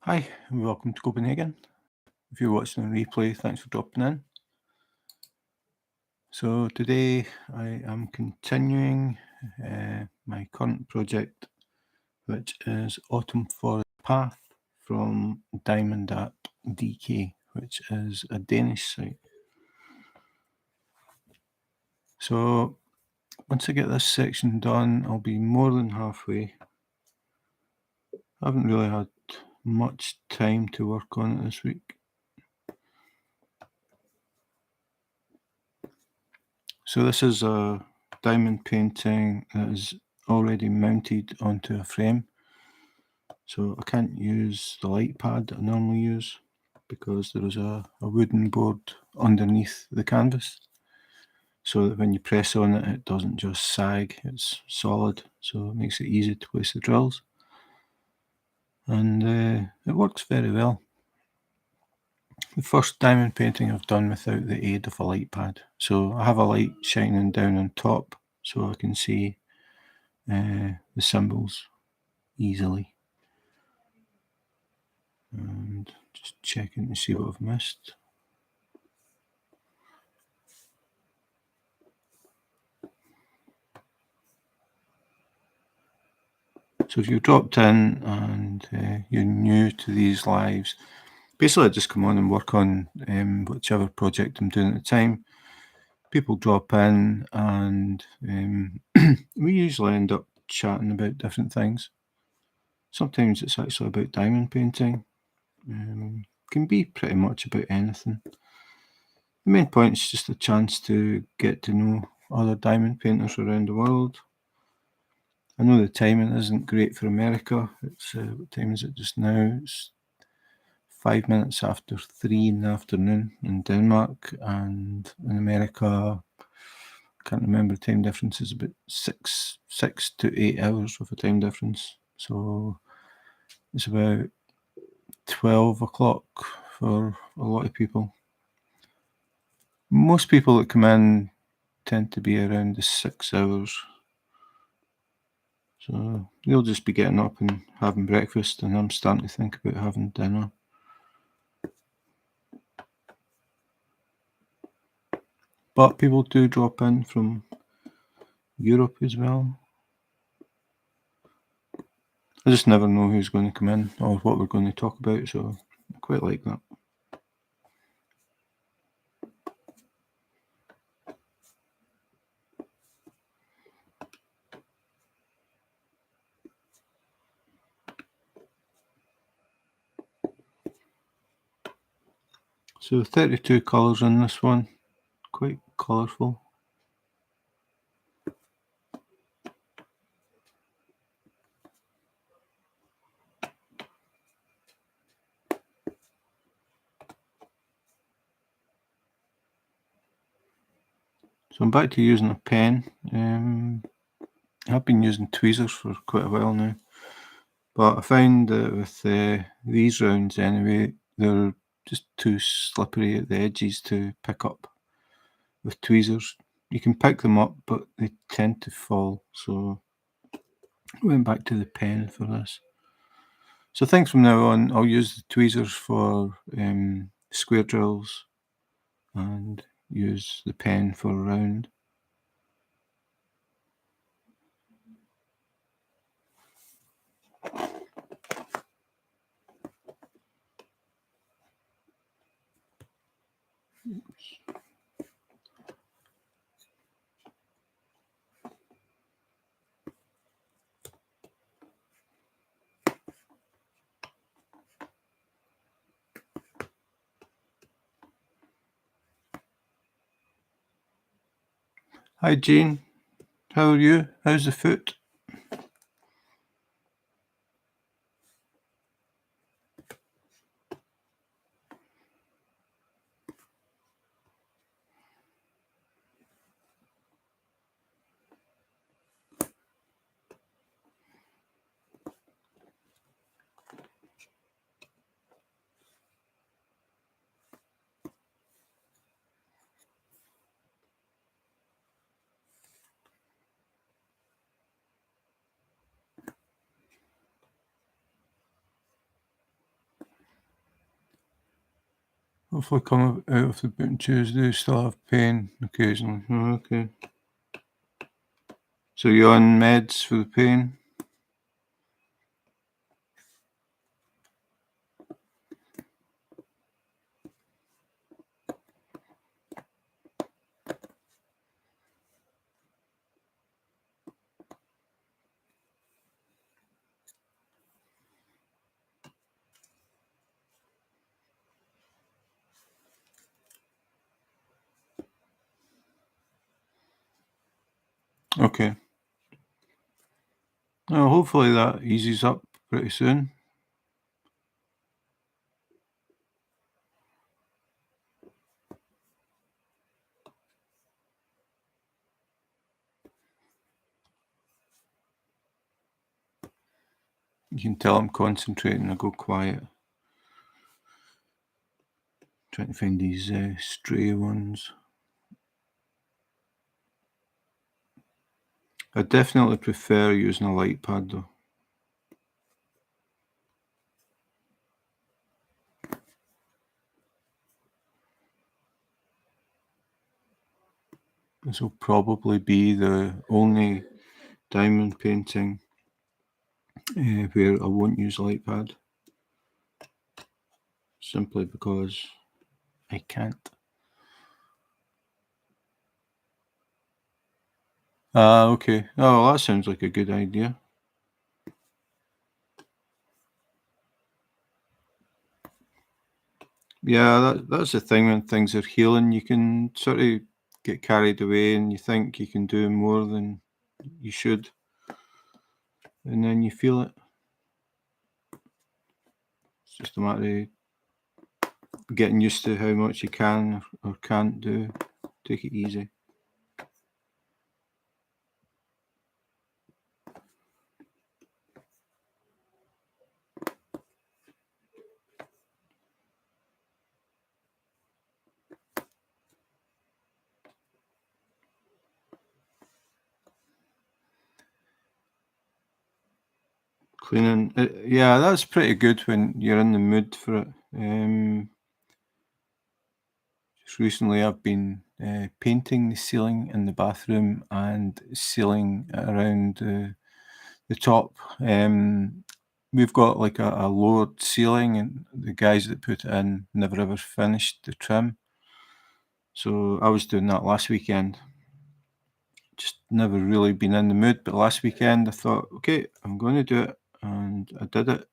Hi, and welcome to Copenhagen. If you're watching on replay, thanks for dropping in. So today I am continuing my current project, which is Autumn Forest Path from Diamond at DK, which is a Danish site. So once I get this section done, I'll be more than halfway. I haven't really had much time to work on it this week. So this is a diamond painting that is already mounted onto a frame. So I can't use the light pad that I normally use because there is a wooden board underneath the canvas, so that when you press on it, it doesn't just sag, it's solid, so it makes it easy to place the drills. And it works very well. The first diamond painting I've done without the aid of a light pad. So I have a light shining down on top so I can see the symbols easily. And just checking to see what I've missed. So if you've dropped in and you're new to these lives, basically I just come on and work on whichever project I'm doing at the time. People drop in and we usually end up chatting about different things. Sometimes it's actually about diamond painting. Can be pretty much about anything. The main point is just a chance to get to know other diamond painters around the world. I know the timing isn't great for America. It's what time is it just now? It's 5 minutes after 3 in the afternoon in Denmark, and in America, I can't remember the time difference, is about 6 to 8 hours of a time difference. So it's about 12 o'clock for a lot of people. Most people that come in tend to be around the 6 hours. So they'll just be getting up and having breakfast, and I'm starting to think about having dinner. But people do drop in from Europe as well. I just never know who's going to come in or what we're going to talk about, so I quite like that. So 32 colours in this one, quite colourful. So I'm back to using a pen. I've been using tweezers for quite a while now, but I found that with these rounds anyway, they're just too slippery at the edges to pick up with tweezers. You can pick them up, but they tend to fall, so I went back to the pen for this. So I think from now on, I'll use the tweezers for square drills and use the pen for round. Oops. Hi Jane, how are you? How's the foot? Hopefully come out of the boot on Tuesday, still have pain occasionally. Oh, okay. So you're on meds for the pain? Okay. Well, hopefully that eases up pretty soon. You can tell I'm concentrating. I go quiet. Trying to find these stray ones. I definitely prefer using a light pad though. This will probably be the only diamond painting where I won't use a light pad. Simply because I can't. Okay. Oh, that sounds like a good idea. Yeah, that's the thing when things are healing. You can sort of get carried away and you think you can do more than you should. And then you feel it. It's just a matter of getting used to how much you can or can't do. Take it easy. Cleaning, yeah, that's pretty good when you're in the mood for it. Just recently, I've been painting the ceiling in the bathroom and sealing around the top. We've got like a lowered ceiling, and the guys that put it in never ever finished the trim. So I was doing that last weekend. Just never really been in the mood, but last weekend I thought, okay, I'm going to do it, and I did it,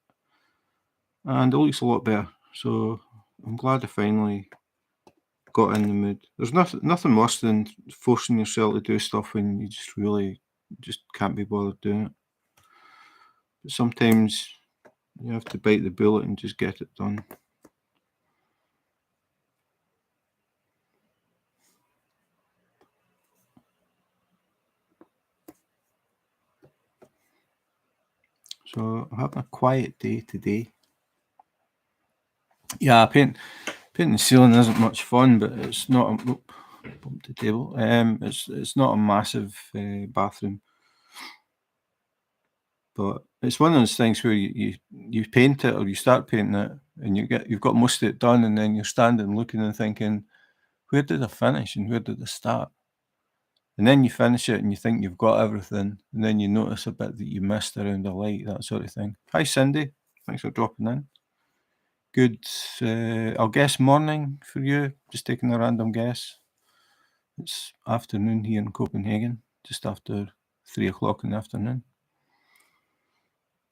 and it looks a lot better. So I'm glad I finally got in the mood. There's nothing worse than forcing yourself to do stuff when you just really just can't be bothered doing it. But sometimes you have to bite the bullet and just get it done. So I'm having a quiet day today. Yeah, painting the ceiling isn't much fun, but it's not. Bump the table. It's not a massive bathroom, but it's one of those things where you paint it or you start painting it, and you've got most of it done, and then you're standing looking and thinking, where did I finish and where did I start? And then you finish it and you think you've got everything, and then you notice a bit that you missed around the light, that sort of thing. Hi, Cindy. Thanks for dropping in. Good, I'll guess morning for you, just taking a random guess. It's afternoon here in Copenhagen, just after 3 o'clock in the afternoon.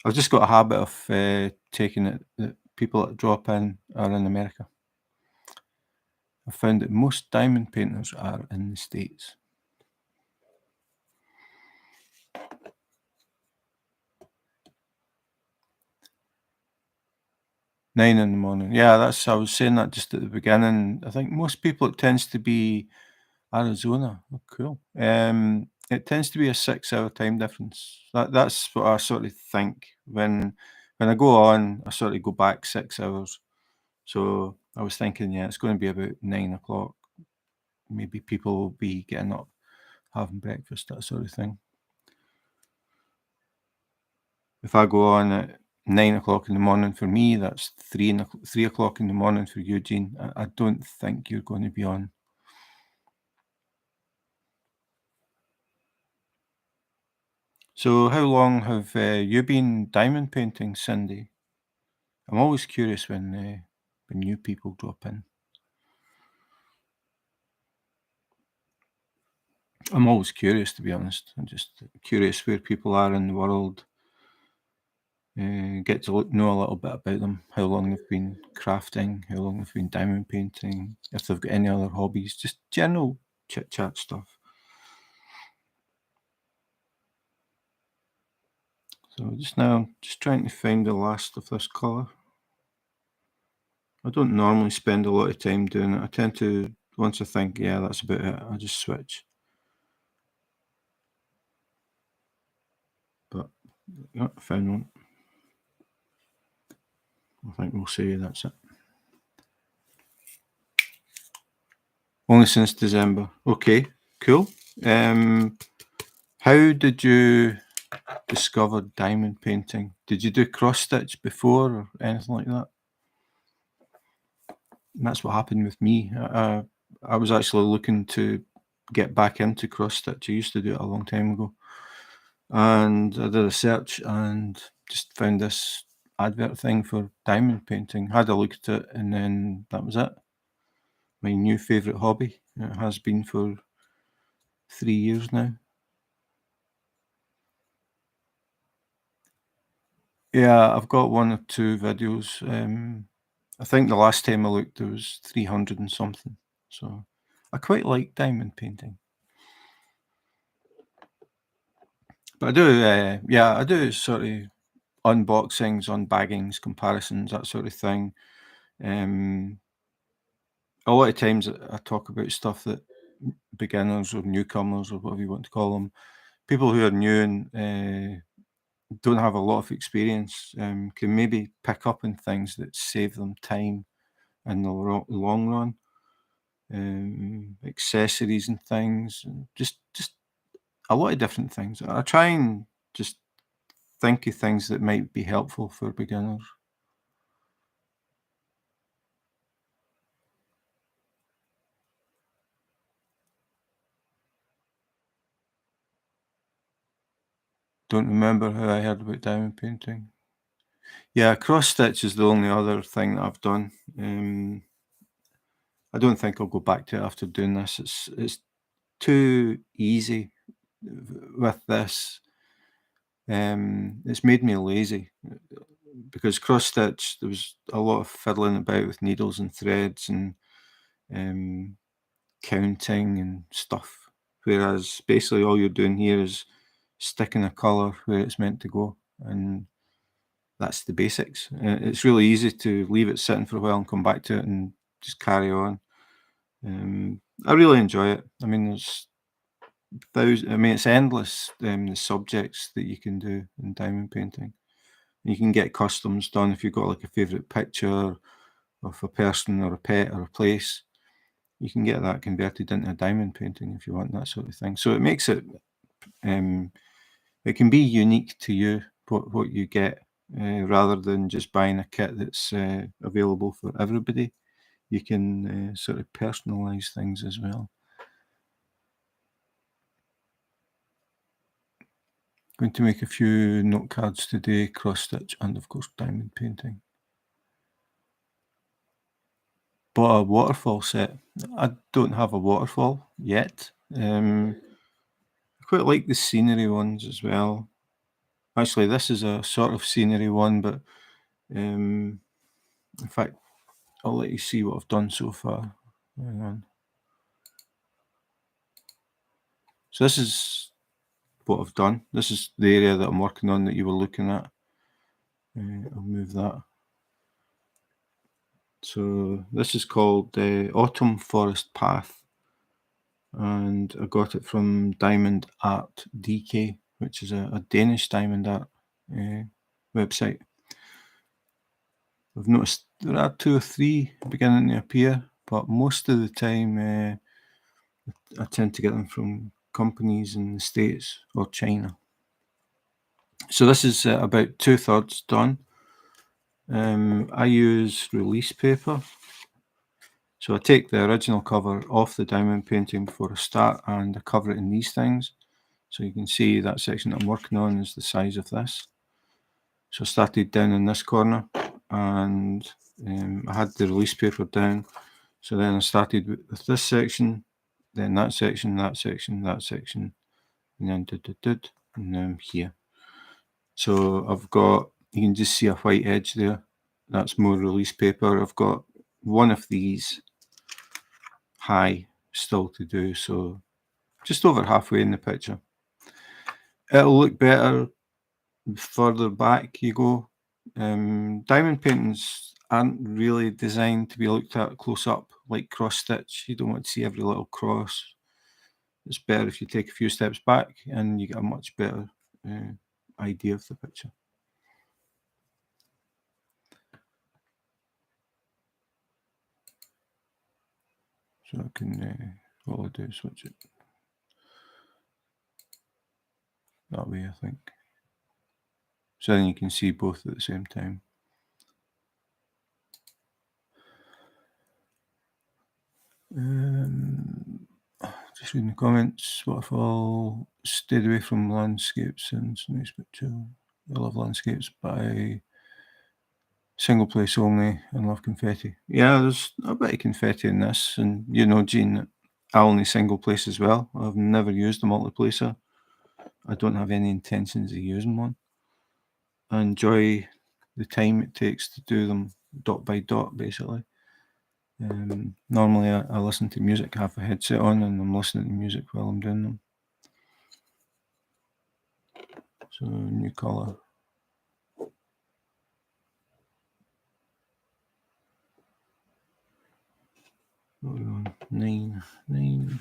I've just got a habit of taking it that people that drop in are in America. I've found that most diamond painters are in the States. Nine in the morning. Yeah, I was saying that just at the beginning. I think most people it tends to be Arizona. Oh, cool. It tends to be a 6 hour time difference. That's what I sort of think when I go on. I sort of go back 6 hours. So I was thinking, yeah, it's going to be about 9 o'clock. Maybe people will be getting up, having breakfast, that sort of thing. If I go on at 9 o'clock in the morning for me. That's 3 o'clock in the morning for Eugene. I don't think you're going to be on. So how long have you been diamond painting, Cindy? I'm always curious when new people drop in. I'm always curious, to be honest. I'm just curious where people are in the world. Get to know a little bit about them, how long they've been crafting, how long they've been diamond painting, if they've got any other hobbies, just general chit-chat stuff. So just now, I'm just trying to find the last of this colour. I don't normally spend a lot of time doing it. I tend to, once I think, yeah, that's about it, I just switch. But, yeah, I found one. I think we'll say that's it. Only since December. Okay, cool. How did you discover diamond painting? Did you do cross stitch before or anything like that? And that's what happened with me. I was actually looking to get back into cross stitch. I used to do it a long time ago. And I did a search and just found this advert thing for diamond painting. Had a look at it, and then that was it. My new favourite hobby. It has been for 3 years now. Yeah, I've got one or two videos. I think the last time I looked, there was 300 and something. So I quite like diamond painting. But I do, I do sort of unboxings, unbaggings, comparisons, that sort of thing. A lot of times I talk about stuff that beginners or newcomers or whatever you want to call them, people who are new and don't have a lot of experience, can maybe pick up on things that save them time in the long run. Accessories and things, and just a lot of different things. I try and just think of things that might be helpful for beginners. Don't remember how I heard about diamond painting. Yeah, cross stitch is the only other thing that I've done. I don't think I'll go back to it after doing this. It's too easy with this. It's made me lazy because cross stitch, there was a lot of fiddling about with needles and threads and um, counting and stuff. Whereas basically all you're doing here is sticking a colour where it's meant to go, and that's the basics. It's really easy to leave it sitting for a while and come back to it and just carry on. I really enjoy it. I mean, there's it's endless. The subjects that you can do in diamond painting. You can get customs done if you've got like a favourite picture of a person or a pet or a place. You can get that converted into a diamond painting if you want that sort of thing. So it makes it, it can be unique to you what you get, rather than just buying a kit that's available for everybody. You can sort of personalise things as well. Going to make a few note cards today, cross stitch and of course diamond painting. Bought a waterfall set. I don't have a waterfall yet. I quite like the scenery ones as well. Actually, this is a sort of scenery one, but in fact, I'll let you see what I've done so far. Hang on. So this is what I've done. This is the area that I'm working on that you were looking at. I'll move that. So this is called the Autumn Forest Path, and I got it from Diamond Art DK, which is a Danish diamond art website. I've noticed there are 2 or 3 beginning to appear, but most of the time I tend to get them from companies in the States or China. So this is about 2/3 done. I use release paper. So I take the original cover off the diamond painting before I start, and I cover it in these things. So you can see that section that I'm working on is the size of this. So I started down in this corner, and I had the release paper down. So then I started with this section, then that section, that section, that section, and then and now I'm here. So I've got, you can just see a white edge there. That's more release paper. I've got one of these high still to do, so just over halfway in the picture. It'll look better the further back you go. Diamond paintings aren't really designed to be looked at close up like cross stitch. You don't want to see every little cross. It's better if you take a few steps back and you get a much better idea of the picture. So I can, what I'll do is switch it that way, I think. So then you can see both at the same time. Just reading the comments. What if I'll stayed away from landscapes and nice picture? I love landscapes, but I single place only and love confetti. Yeah, there's a bit of confetti in this, and you know, Gene, I only single place as well. I've never used a multiplacer. I don't have any intentions of using one. I enjoy the time it takes to do them dot by dot, basically. Normally I listen to music, have a headset on, and I'm listening to music while I'm doing them. So new colour. What are we on? 9. 9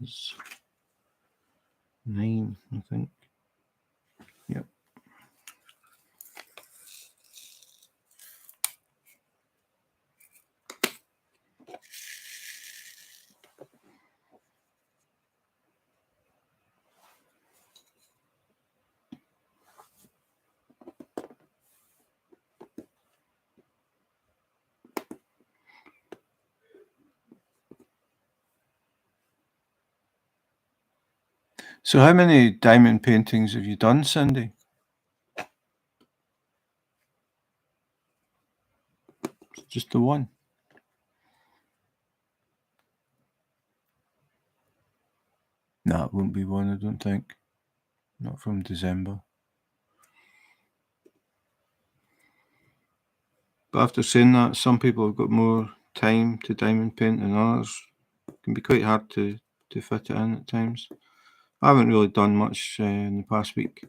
is 9, I think. Yep. So how many diamond paintings have you done, Cindy? Just the one? No, it won't be one, I don't think. Not from December. But after saying that, some people have got more time to diamond paint than others. It can be quite hard to fit it in at times. I haven't really done much in the past week.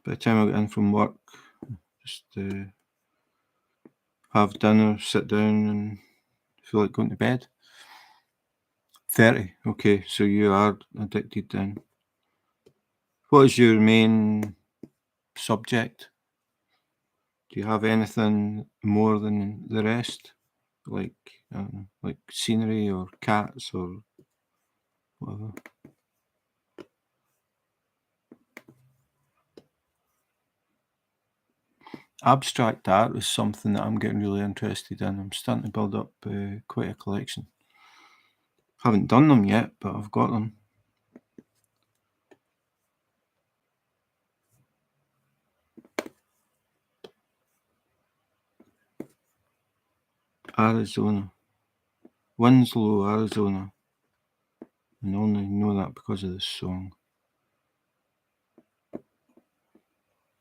By the time I get in from work, just have dinner, sit down, and feel like going to bed. 30. Okay, so you are addicted then. What is your main subject? Do you have anything more than the rest? Like scenery or cats or whatever? Abstract art is something that I'm getting really interested in. I'm starting to build up quite a collection. Haven't done them yet, but I've got them. Arizona. Winslow, Arizona. And I only know that because of this song.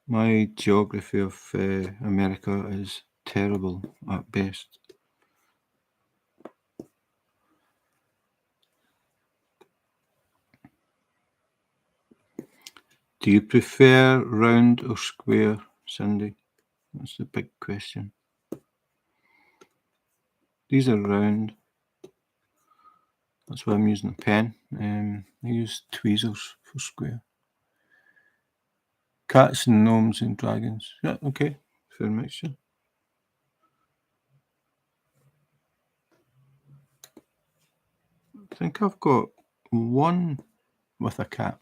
My geography of America is terrible at best. Do you prefer round or square, Cindy? That's the big question. These are round. That's why I'm using a pen. I use tweezers for square. Cats and gnomes and dragons. Yeah, okay. Fair mixture. I think I've got one with a cat.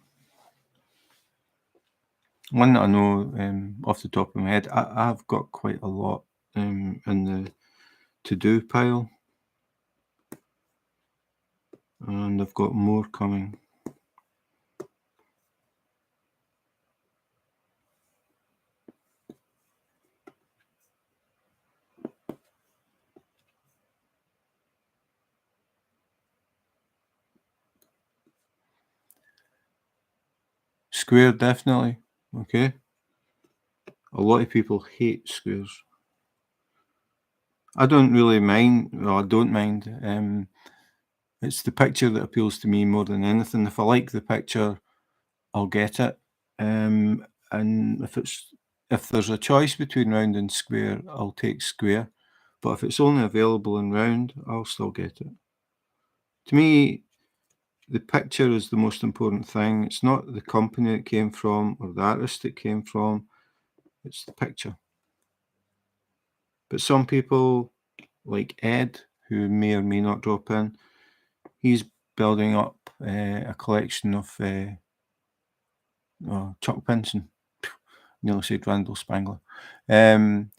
One that I know off the top of my head, I've got quite a lot in the to-do pile, and I've got more coming. Square, definitely. Okay. A lot of people hate squares. I don't really mind. Well, I don't mind. It's the picture that appeals to me more than anything. If I like the picture, I'll get it. And if there's a choice between round and square, I'll take square. But if it's only available in round, I'll still get it. To me, the picture is the most important thing. It's not the company it came from or the artist it came from. It's the picture. But some people, like Ed, who may or may not drop in, he's building up a collection of Chuck Pinson. Nearly said Randall Spangler.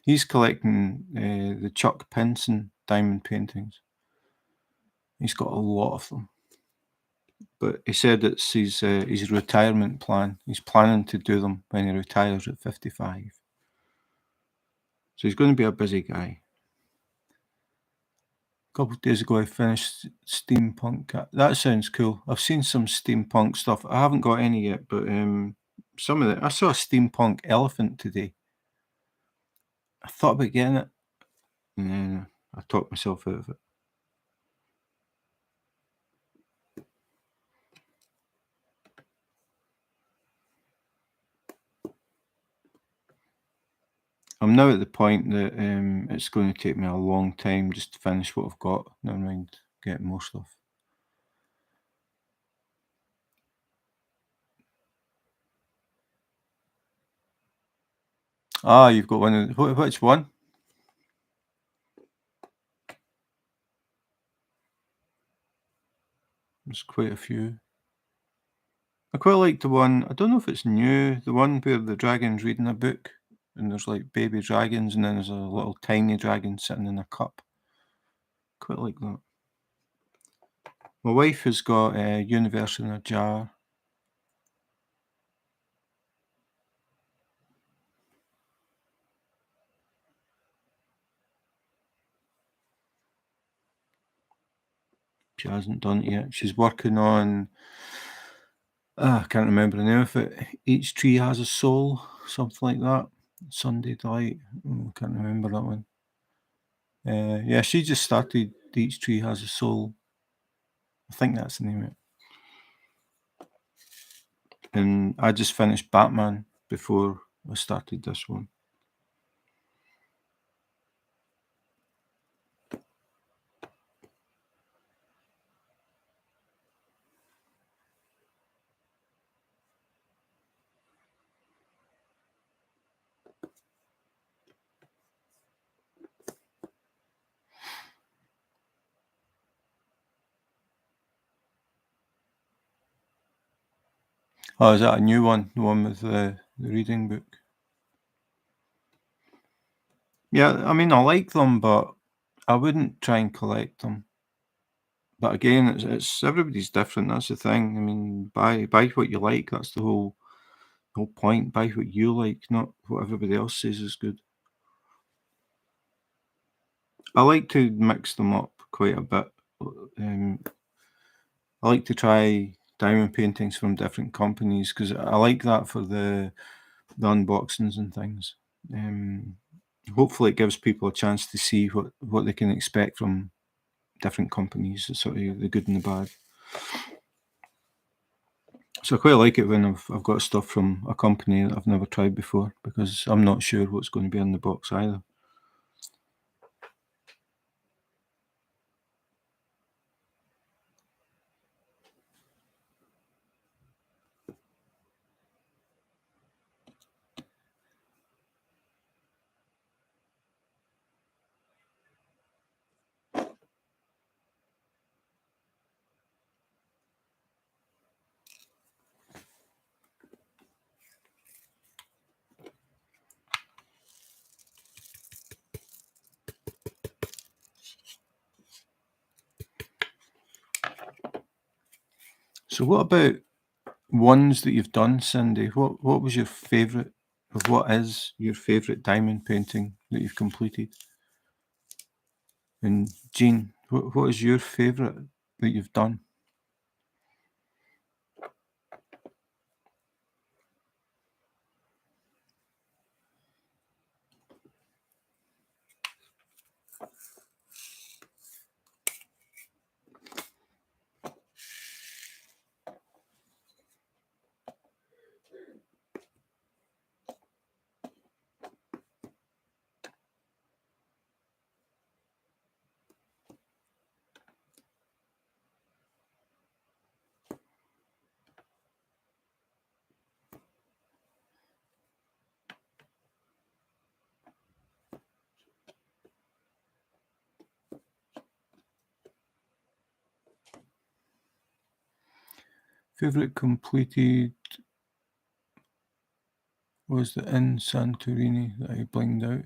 He's collecting the Chuck Pinson diamond paintings. He's got a lot of them. But he said it's his retirement plan. He's planning to do them when he retires at 55. So he's going to be a busy guy. A couple of days ago, I finished Steampunk. That sounds cool. I've seen some steampunk stuff. I haven't got any yet, but some of it. I saw a steampunk elephant today. I thought about getting it, and then I talked myself out of it. I'm now at the point that it's going to take me a long time just to finish what I've got. Never mind getting more stuff. Ah, you've got one. Which one? There's quite a few. I quite like the one. I don't know if it's new. The one where the dragon's reading a book, and there's like baby dragons, and then there's a little tiny dragon sitting in a cup. Quite like that. My wife has got a Universe in a Jar. She hasn't done it yet. She's working on. I can't remember the name of it. Each Tree Has a Soul, something like that. Sunday Delight. Can't remember that one. Yeah, she just started Each Tree Has a Soul. I think that's the name of it. And I just finished Batman before I started this one. Oh, is that a new one? The one with the reading book? Yeah, I mean, I like them, but I wouldn't try and collect them. But again, it's everybody's different. That's the thing. I mean, buy what you like. That's the whole point. Buy what you like, not what everybody else says is good. I like to mix them up quite a bit. I like to try diamond paintings from different companies because I like that for the unboxings and things. Hopefully, it gives people a chance to see what they can expect from different companies, sort of the good and the bad. So I quite like it when I've got stuff from a company that I've never tried before because I'm not sure what's going to be in the box either. So what about ones that you've done, Cindy? What was your favourite, or what is your favourite diamond painting that you've completed? And Jean, what is your favourite that you've done? Favourite completed was the in Santorini that I blinged out.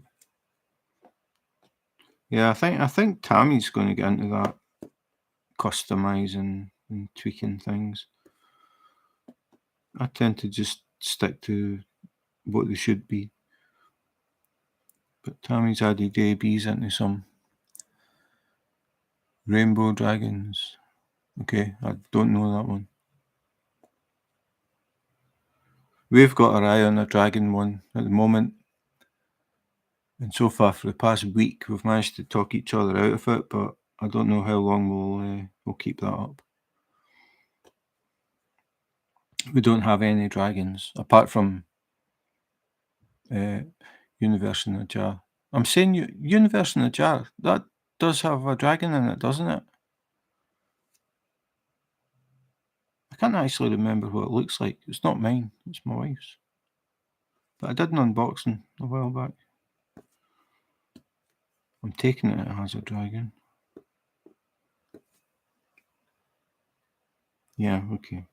Yeah, I think Tammy's going to get into that, customising and tweaking things. I tend to just stick to what they should be. But Tammy's added ABs into some rainbow dragons. Okay, I don't know that one. We've got our eye on a dragon one at the moment. And so far, for the past week, we've managed to talk each other out of it, but I don't know how long we'll keep that up. We don't have any dragons, apart from Universe in a Jar. I'm saying Universe in a Jar, that does have a dragon in it, doesn't it? I can't actually remember what it looks like. It's not mine, it's my wife's. But I did an unboxing a while back. I'm taking it has a dragon. Yeah, okay.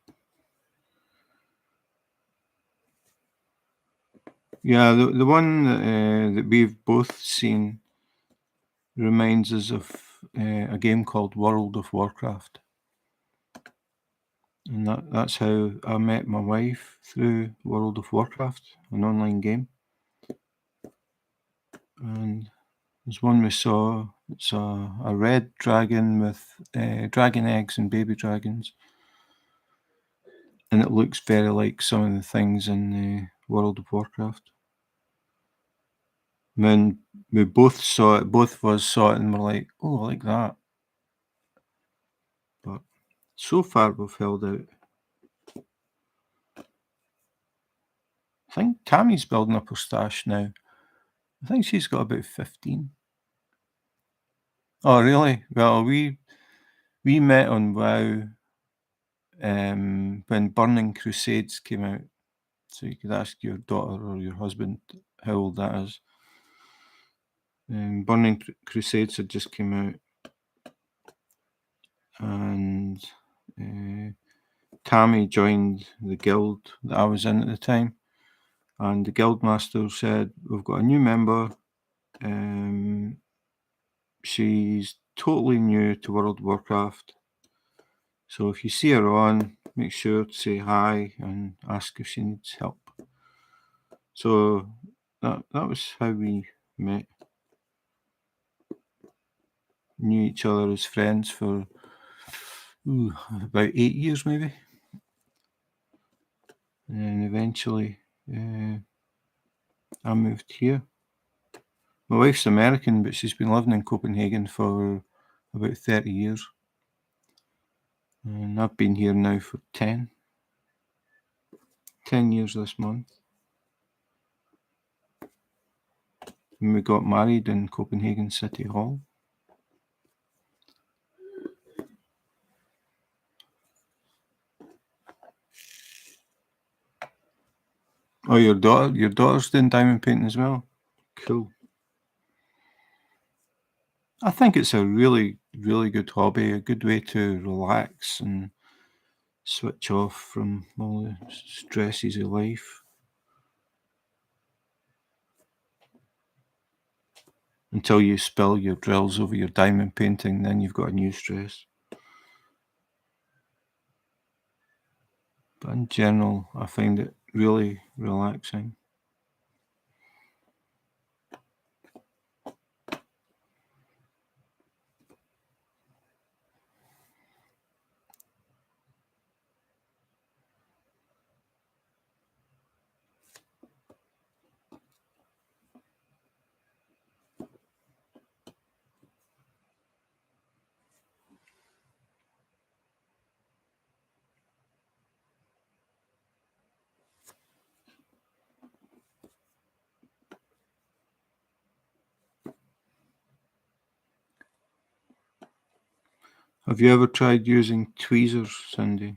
Yeah, the one that we've both seen reminds us of a game called World of Warcraft. And that's how I met my wife, through World of Warcraft, an online game. And there's one we saw, it's a red dragon with dragon eggs and baby dragons. And it looks very like some of the things in World of Warcraft. And then we both saw it, both of us saw it, and we're like, oh, I like that. But so far we've held out. I think Tammy's building up her stash now. I think she's got about 15. Oh, really? Well, we met on WoW when Burning Crusades came out. So you could ask your daughter or your husband how old that is. Burning Crusades had just came out. And Tammy joined the guild that I was in at the time. And the guildmaster said, we've got a new member. She's totally new to World of Warcraft. So if you see her on, make sure to say hi and ask if she needs help. So that was how we met. Knew each other as friends for about 8 years maybe. And eventually I moved here. My wife's American, but she's been living in Copenhagen for about 30 years. And I've been here now for 10 years this month. And we got married in Copenhagen City Hall. Oh, your daughter's doing diamond painting as well? Cool. I think it's a really, really good hobby, a good way to relax and switch off from all the stresses of life. Until you spill your drills over your diamond painting, then you've got a new stress. But in general, I find it really relaxing. Have you ever tried using tweezers, Cindy?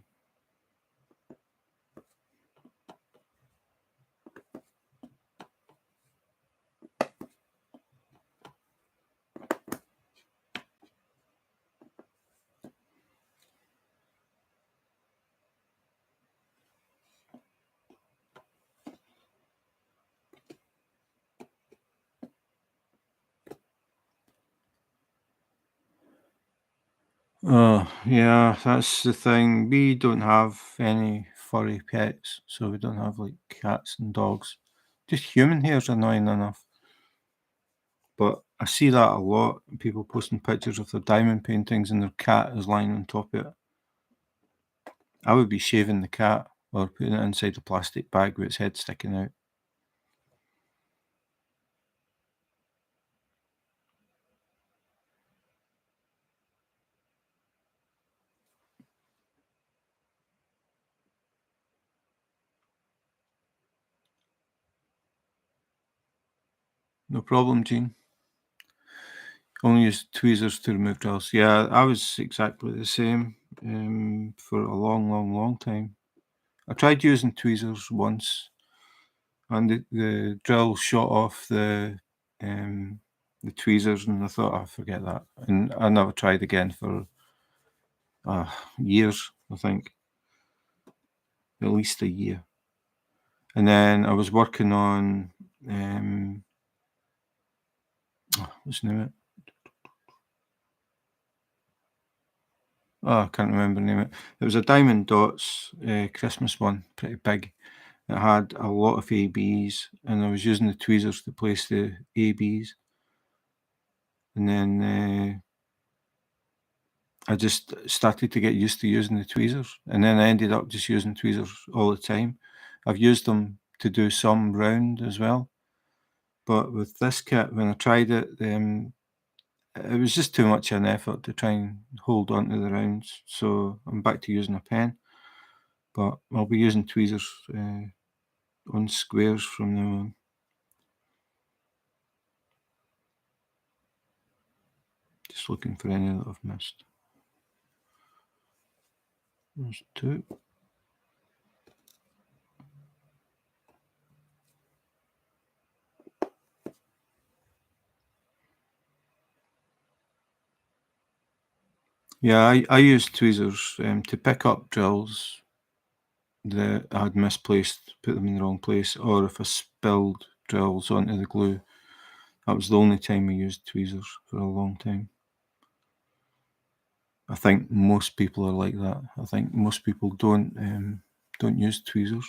Oh, yeah, that's the thing. We don't have any furry pets, so we don't have like cats and dogs. Just human hair's annoying enough. But I see that a lot. People posting pictures of their diamond paintings and their cat is lying on top of it. I would be shaving the cat or putting it inside a plastic bag with its head sticking out. No problem, Jean. Only use tweezers to remove drills. Yeah, I was exactly the same for a long, long, long time. I tried using tweezers once, and the drill shot off the tweezers, and I thought, I forget that, and I never tried again for years. I think at least a year. And then I was working on what's the name of it? Oh, I can't remember the name of it. It was a Diamond Dots Christmas one, pretty big. It had a lot of ABs, and I was using the tweezers to place the ABs. And then I just started to get used to using the tweezers, and then I ended up just using tweezers all the time. I've used them to do some round as well, but with this kit, when I tried it, it was just too much of an effort to try and hold on to the rounds. So I'm back to using a pen, but I'll be using tweezers on squares from now on. Just looking for any that I've missed. There's two. Yeah, I use tweezers to pick up drills that I had misplaced, put them in the wrong place, or if I spilled drills onto the glue. That was the only time I used tweezers for a long time. I think most people are like that. I think most people don't use tweezers.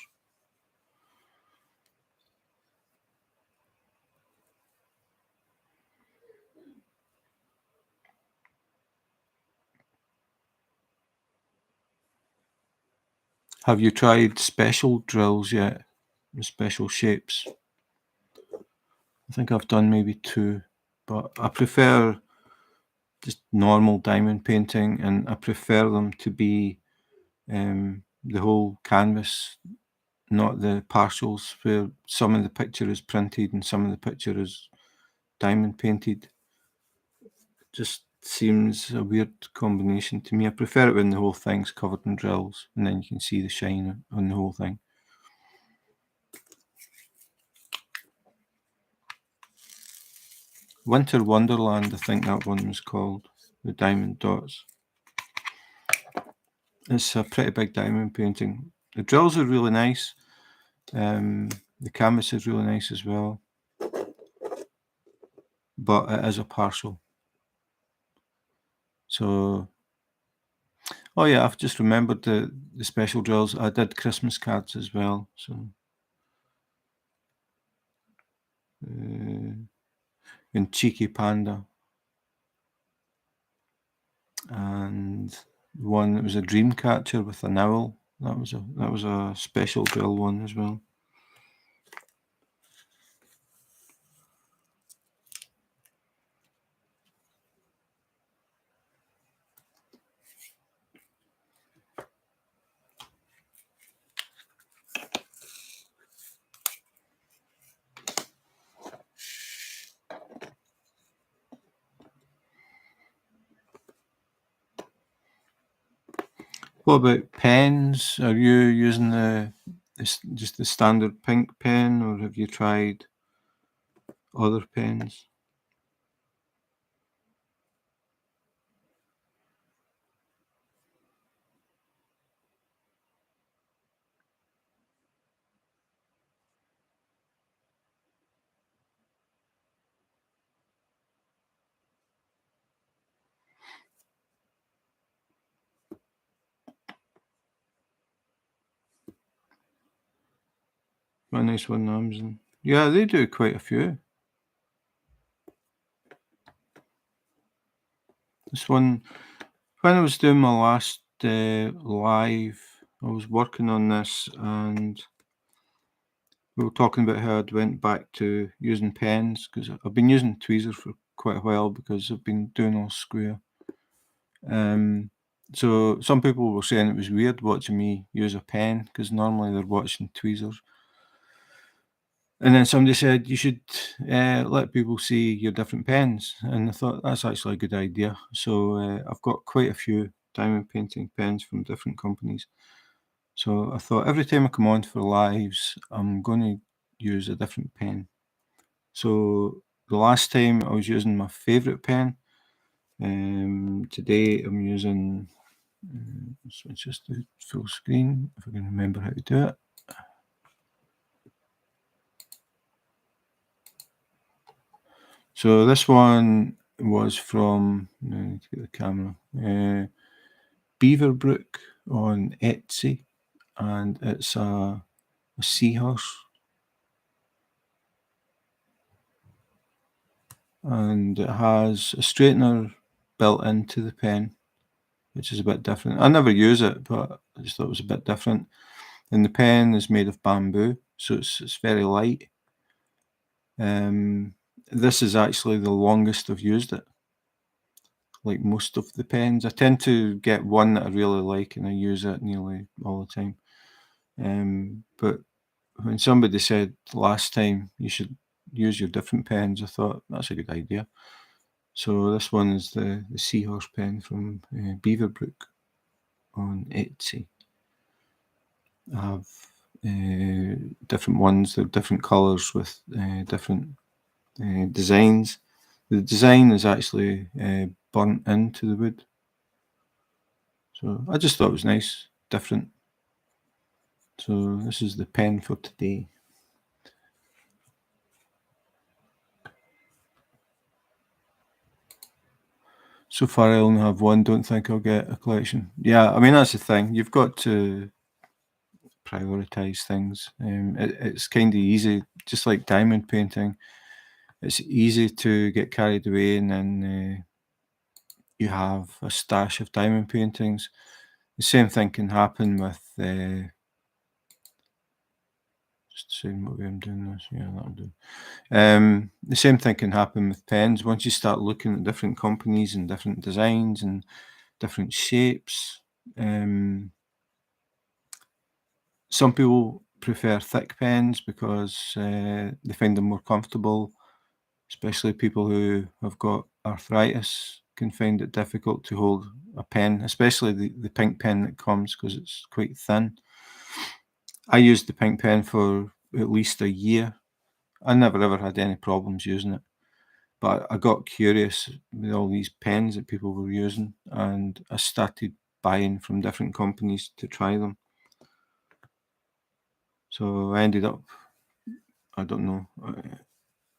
Have you tried special drills yet? The special shapes? I think I've done maybe two, but I prefer just normal diamond painting, and I prefer them to be the whole canvas, not the partials where some of the picture is printed and some of the picture is diamond painted. Just seems a weird combination to me. I prefer it when the whole thing's covered in drills and then you can see the shine on the whole thing. Winter Wonderland, I think that one was called, the diamond dots. It's a pretty big diamond painting. The drills are really nice. The canvas is really nice as well, but it is a partial. So, Oh yeah, I've just remembered the special drills. I did Christmas cards as well. So in Cheeky Panda, and one that was a dream catcher with an owl. That was a special drill one as well. What about pens? Are you using just the standard pink pen, or have you tried other pens? A nice one, Amazon. Yeah, they do quite a few. This one, when I was doing my last live, I was working on this, and we were talking about how I'd went back to using pens, because I've been using tweezers for quite a while because I've been doing all square. So some people were saying it was weird watching me use a pen because normally they're watching tweezers. And then somebody said you should let people see your different pens, and I thought that's actually a good idea. So I've got quite a few diamond painting pens from different companies. So I thought every time I come on for lives, I'm going to use a different pen. So the last time I was using my favourite pen. Today I'm using. Switch this to full screen if I can remember how to do it. So this one was from, I need to get the camera, Beaverbrook on Etsy, and it's a seahorse, and it has a straightener built into the pen, which is a bit different. I never use it, but I just thought it was a bit different. And the pen is made of bamboo, so it's very light. This is actually the longest I've used it. Like most of the pens, I tend to get one that I really like and I use it nearly all the time. But when somebody said last time you should use your different pens, I thought that's a good idea. So this one is the Seahorse pen from Beaverbrook on Etsy. I have different ones, they're different colours with different designs. The design is actually burnt into the wood. So I just thought it was nice, different. So this is the pen for today. So far I only have one, don't think I'll get a collection. Yeah, I mean that's the thing. You've got to prioritise things. It's kind of easy, just like diamond painting. It's easy to get carried away and then you have a stash of diamond paintings. The same thing can happen with just saying what way I'm doing this. Yeah, that'll do. The same thing can happen with pens. Once you start looking at different companies and different designs and different shapes, some people prefer thick pens because they find them more comfortable, especially people who have got arthritis can find it difficult to hold a pen, especially the pink pen that comes because it's quite thin. I used the pink pen for at least a year. I never ever had any problems using it. But I got curious with all these pens that people were using, and I started buying from different companies to try them. So I ended up, I don't know,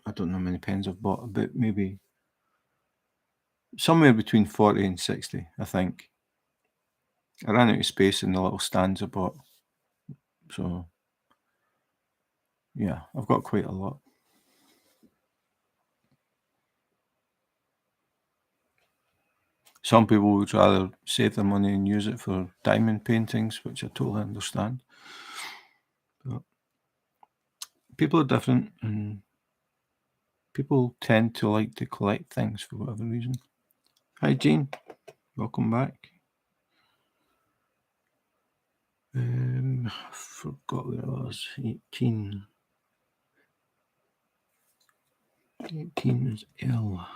I don't know how many pens I've bought, but maybe somewhere between 40 and 60, I think. I ran out of space in the little stands I bought. So, yeah, I've got quite a lot. Some people would rather save their money and use it for diamond paintings, which I totally understand. But people are different, and people tend to like to collect things for whatever reason. Hi, Jane. Welcome back. I forgot where it was. 18. 18 is L.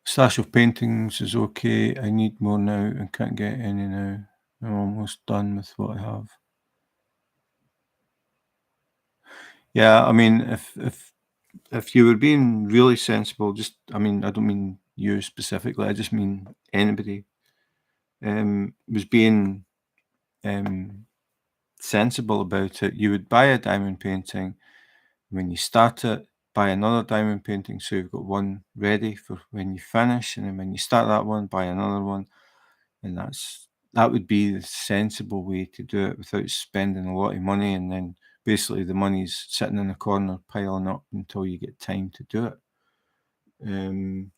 Stash of paintings is okay. I need more now and can't get any now. I'm almost done with what I have. Yeah, I mean, if you were being really sensible, I don't mean you specifically, I just mean anybody, was being sensible about it, you would buy a diamond painting. When you start it, buy another diamond painting so you've got one ready for when you finish, and then when you start that one, buy another one, and that would be the sensible way to do it without spending a lot of money, and then basically the money's sitting in the corner piling up until you get time to do it. And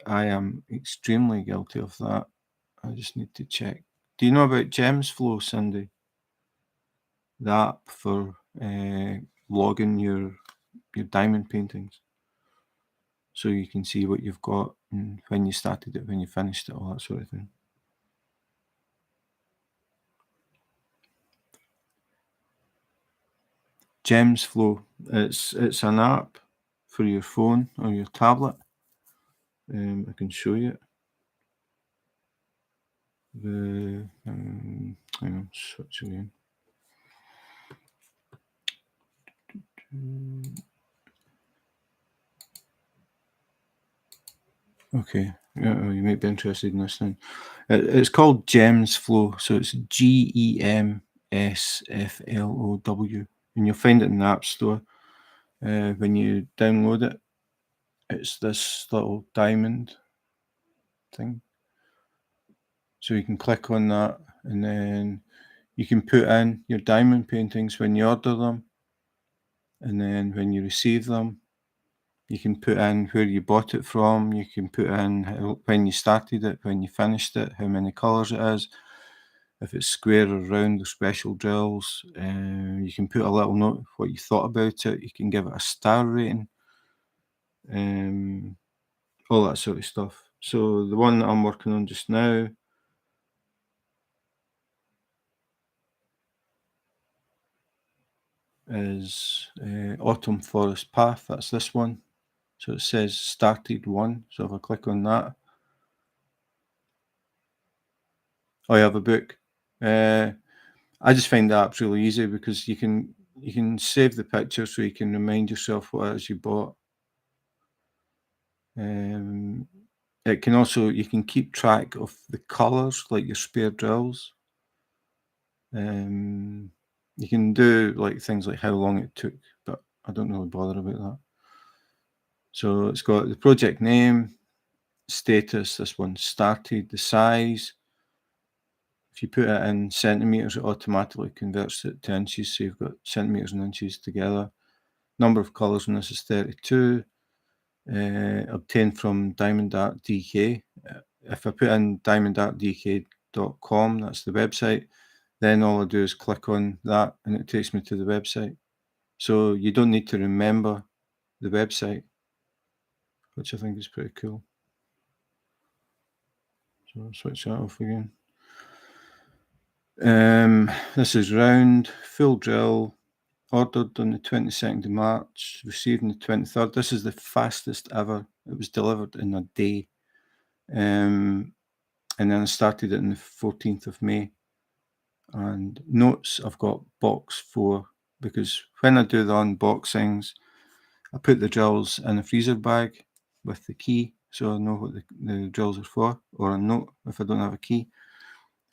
I am extremely guilty of that. I just need to check. Do you know about Gems Flow, Cindy? The app for logging your diamond paintings, so you can see what you've got and when you started it, when you finished it, all that sort of thing. Gems Flow. It's an app for your phone or your tablet. I can show you it. Hang on, switch again. Okay, yeah, you might be interested in this thing. It's called Gems Flow, so it's GEMSFLOW, and you'll find it in the App Store. When you download it, it's this little diamond thing. So you can click on that, and then you can put in your diamond paintings when you order them, and then when you receive them, you can put in where you bought it from. You can put in when you started it, when you finished it, how many colours it is, if it's square or round, or special drills. You can put a little note what you thought about it. You can give it a star rating, all that sort of stuff. So the one that I'm working on just now is Autumn Forest Path. That's this one. So it says started 1. So if I click on that, I have a book. I just find the apps really easy because you can save the picture so you can remind yourself what it is you bought. It can also, you can keep track of the colours, like your spare drills. You can do like things like how long it took, but I don't really bother about that. So it's got the project name, status, this one started, the size. If you put it in centimetres, it automatically converts it to inches, so you've got centimetres and inches together. Number of colours on this is 32. Obtained from Diamond Art DK. If I put in diamondartdk.com, that's the website, then all I do is click on that and it takes me to the website. So you don't need to remember the website, which I think is pretty cool. So I'll switch that off again. This is round, full drill, ordered on the 22nd of March, received on the 23rd. This is the fastest ever. It was delivered in a day. And then I started it on the 14th of May. And notes, I've got box 4, because when I do the unboxings, I put the drills in a freezer bag with the key, so I know what the drills are for, or a note if I don't have a key.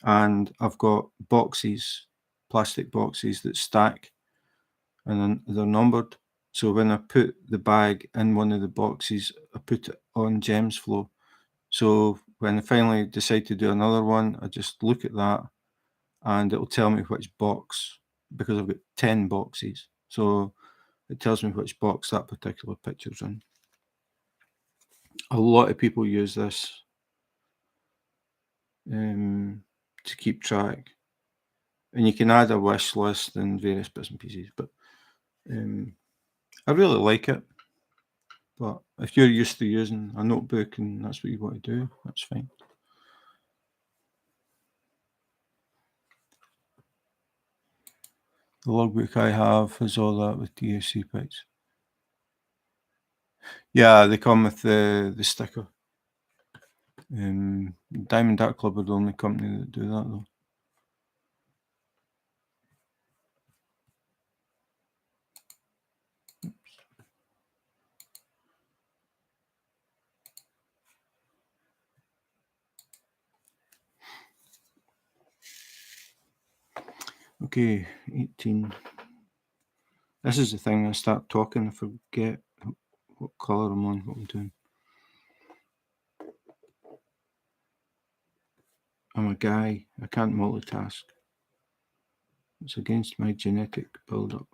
And I've got boxes, plastic boxes that stack, and then they're numbered. So when I put the bag in one of the boxes, I put it on Gems Flow. So when I finally decide to do another one, I just look at that and it'll tell me which box, because I've got 10 boxes. So it tells me which box that particular picture's in. A lot of people use this to keep track. And you can add a wish list and various bits and pieces, but I really like it. But if you're used to using a notebook and that's what you want to do, that's fine. The logbook I have has all that with DSC pics. Yeah, they come with the sticker. Diamond Dark Club are the only company that do that though. Okay, 18. This is the thing, I start talking, I forget what colour I'm on, what I'm doing. I'm a guy, I can't multitask. It's against my genetic build-up.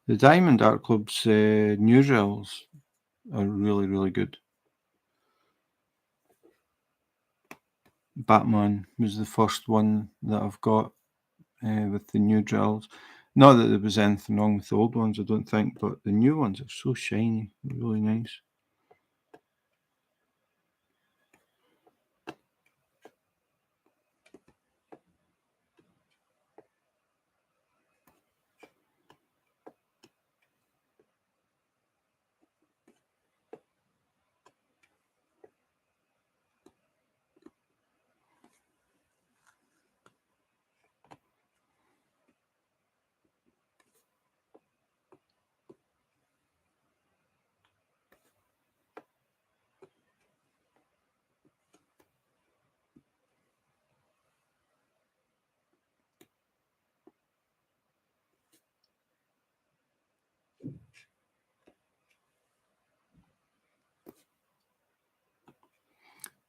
The Diamond Art Club's newsreels are really, really good. Batman was the first one that I've got with the new drills. Not that there was anything wrong with the old ones, I don't think, but the new ones are so shiny, really nice.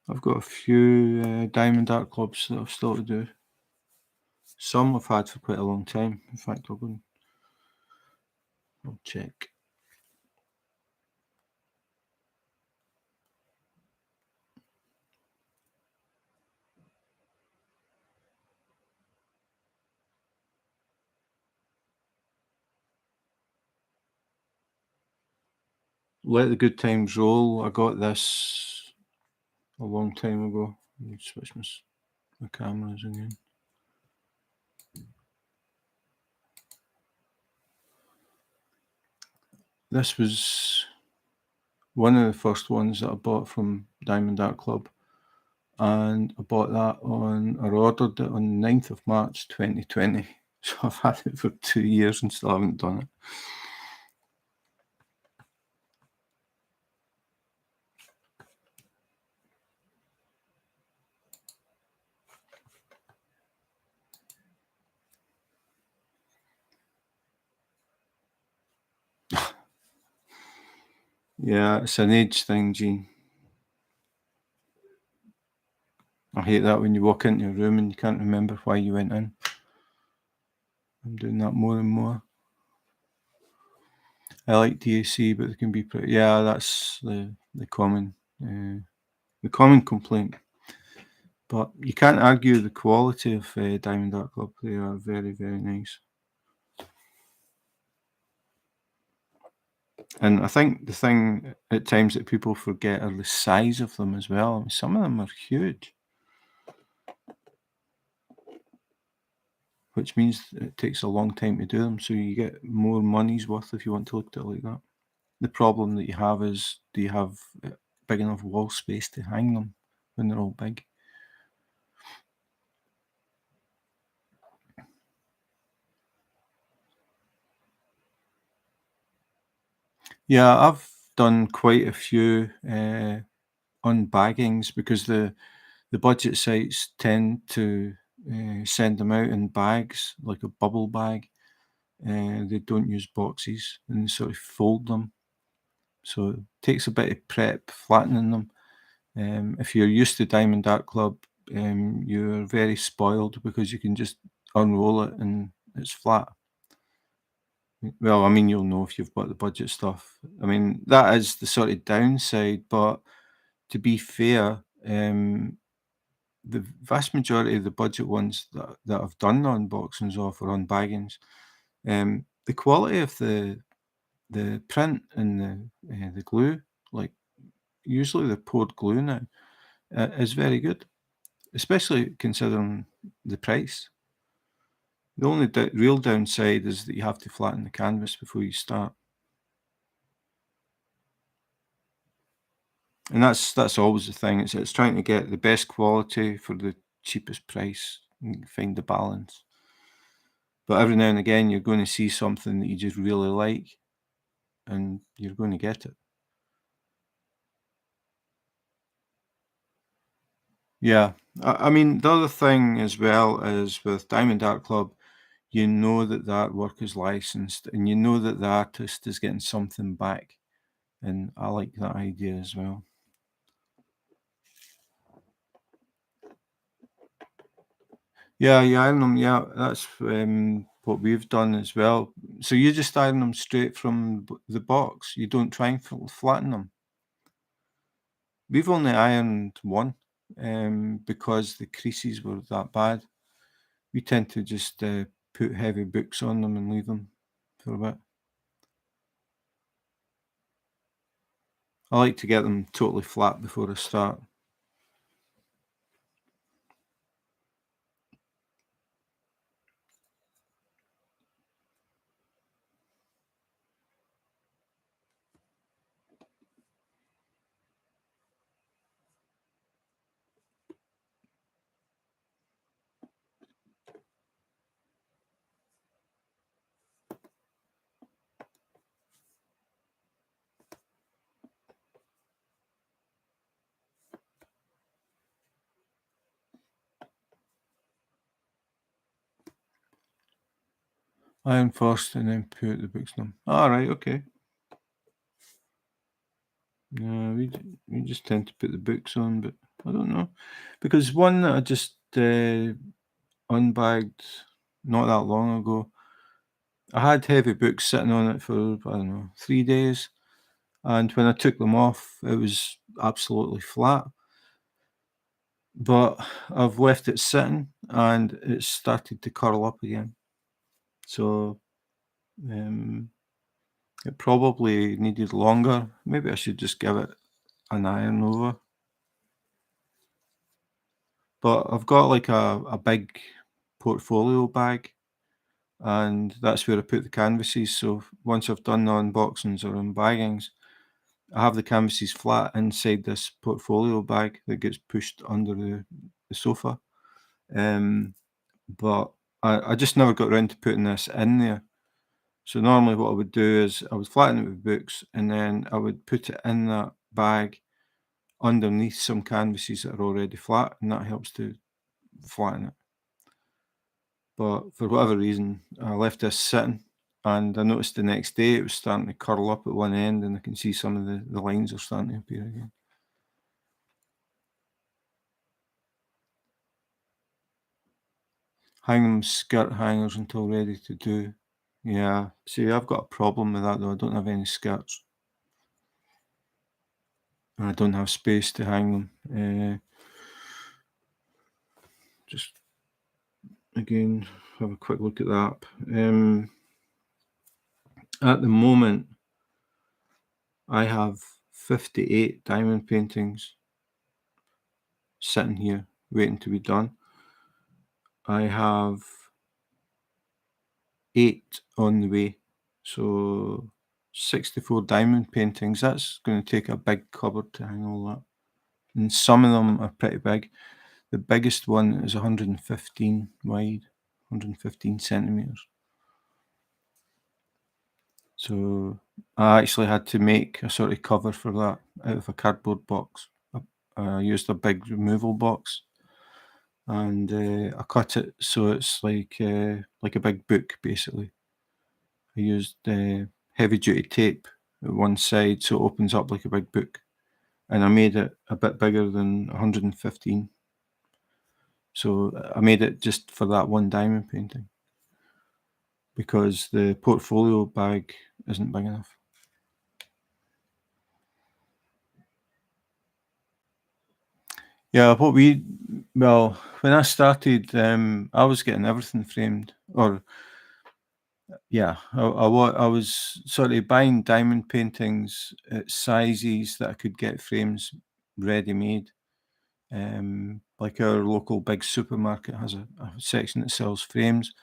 I've got a few Diamond Art Clubs that I've still to do. Some I've had for quite a long time. In fact, I'll check. Let the Good Times Roll. I got this a long time ago. Let me switch my cameras again. This was one of the first ones that I bought from Diamond Art Club, and I bought that or ordered it on the 9th of March 2020. So I've had it for 2 years and still haven't done it. Yeah, it's an age thing, Gene. I hate that when you walk into a room and you can't remember why you went in. I'm doing that more and more. I like DAC, but they can be pretty. Yeah, that's the common complaint. But you can't argue the quality of Diamond Art Club. They are very, very nice. And I think the thing at times that people forget are the size of them as well. I mean, some of them are huge, which means it takes a long time to do them. So you get more money's worth if you want to look at it like that. The problem that you have is, do you have big enough wall space to hang them when they're all big? Yeah, I've done quite a few unbaggings because the budget sites tend to send them out in bags, like a bubble bag. They don't use boxes and they sort of fold them. So it takes a bit of prep flattening them. If you're used to Diamond Art Club, you're very spoiled because you can just unroll it and it's flat. Well, I mean, you'll know if you've got the budget stuff. I mean, that is the sort of downside, but to be fair, the vast majority of the budget ones that I've done unboxings of or unbaggings, the quality of the print and the glue, like usually the poured glue now, is very good, especially considering the price. The only real downside is that you have to flatten the canvas before you start. And that's always the thing. It's trying to get the best quality for the cheapest price and find the balance. But every now and again, you're going to see something that you just really like, and you're going to get it. Yeah, I mean the other thing as well is with Diamond Art Club, you know that the artwork is licensed, and you know that the artist is getting something back, and I like that idea as well. Yeah, you iron them. Yeah, that's what we've done as well. So you just iron them straight from the box. You don't try and flatten them. We've only ironed one because the creases were that bad. We tend to just put heavy books on them and leave them for a bit. I like to get them totally flat before I start. Iron first and then put the books on. All right, okay. No, we just tend to put the books on, but I don't know because one that I just unbagged not that long ago, I had heavy books sitting on it for I don't know 3 days, and when I took them off, it was absolutely flat. But I've left it sitting, and it started to curl up again. So um, it probably needed longer. Maybe I should just give it an iron over. But I've got like a big portfolio bag, and that's where I put the canvases. So once I've done the unboxings or unbaggings, I have the canvases flat inside this portfolio bag that gets pushed under the sofa. Um, but I just never got around to putting this in there. So normally what I would do is I would flatten it with books and then I would put it in that bag underneath some canvases that are already flat, and that helps to flatten it. But for whatever reason, I left this sitting, and I noticed the next day it was starting to curl up at one end, and I can see some of the lines are starting to appear again. Hang them skirt hangers until ready to do. Yeah. See, I've got a problem with that though. I don't have any skirts. And I don't have space to hang them. Just again, have a quick look at that. At the moment, I have 58 diamond paintings sitting here waiting to be done. I have 8 on the way. So 64 diamond paintings. That's going to take a big cupboard to hang all that. And some of them are pretty big. The biggest one is 115 wide, 115 centimeters. So I actually had to make a sort of cover for that out of a cardboard box. I used a big removal box, and I cut it so it's like a big book basically. I used heavy duty tape at one side so it opens up like a big book, and I made it a bit bigger than 115. So I made it just for that one diamond painting because the portfolio bag isn't big enough. Yeah, well, when I started, I was getting everything framed, or yeah, I was sort of buying diamond paintings at sizes that I could get frames ready made. Like our local big supermarket has a section that sells frames.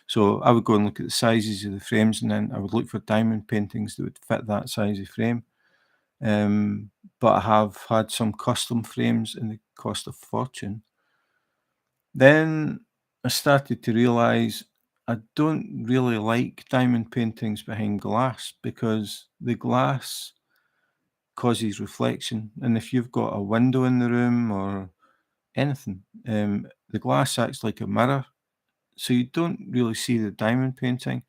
So I would go and look at the sizes of the frames, and then I would look for diamond paintings that would fit that size of frame. But I have had some custom frames, and they cost a fortune. Then I started to realize I don't really like diamond paintings behind glass because the glass causes reflection. And if you've got a window in the room or anything, the glass acts like a mirror. So you don't really see the diamond painting.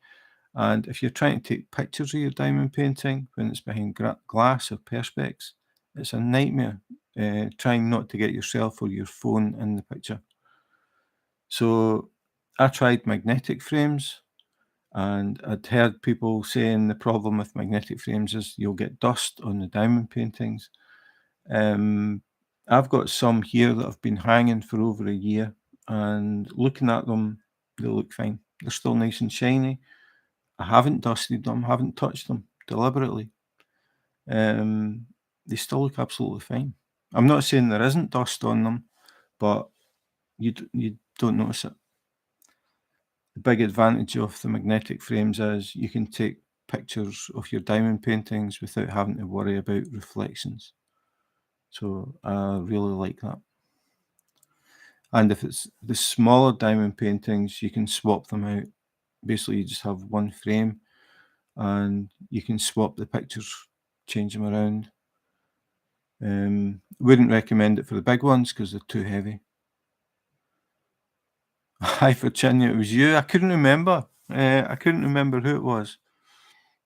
And if you're trying to take pictures of your diamond painting when it's behind glass or perspex, it's a nightmare trying not to get yourself or your phone in the picture. So I tried magnetic frames, and I'd heard people saying the problem with magnetic frames is you'll get dust on the diamond paintings. Um, I've got some here that have been hanging for over a year, and looking at them, they look fine. They're still nice and shiny. I haven't dusted them, haven't touched them deliberately. Um, they still look absolutely fine. I'm not saying there isn't dust on them, but you don't notice it. The big advantage of the magnetic frames is you can take pictures of your diamond paintings without having to worry about reflections. So I really like that. And if it's the smaller diamond paintings, you can swap them out. Basically, you just have one frame and you can swap the pictures, change them around. Wouldn't recommend it for the big ones because they're too heavy. Hi, Virginia, it was you. I couldn't remember. I couldn't remember who it was.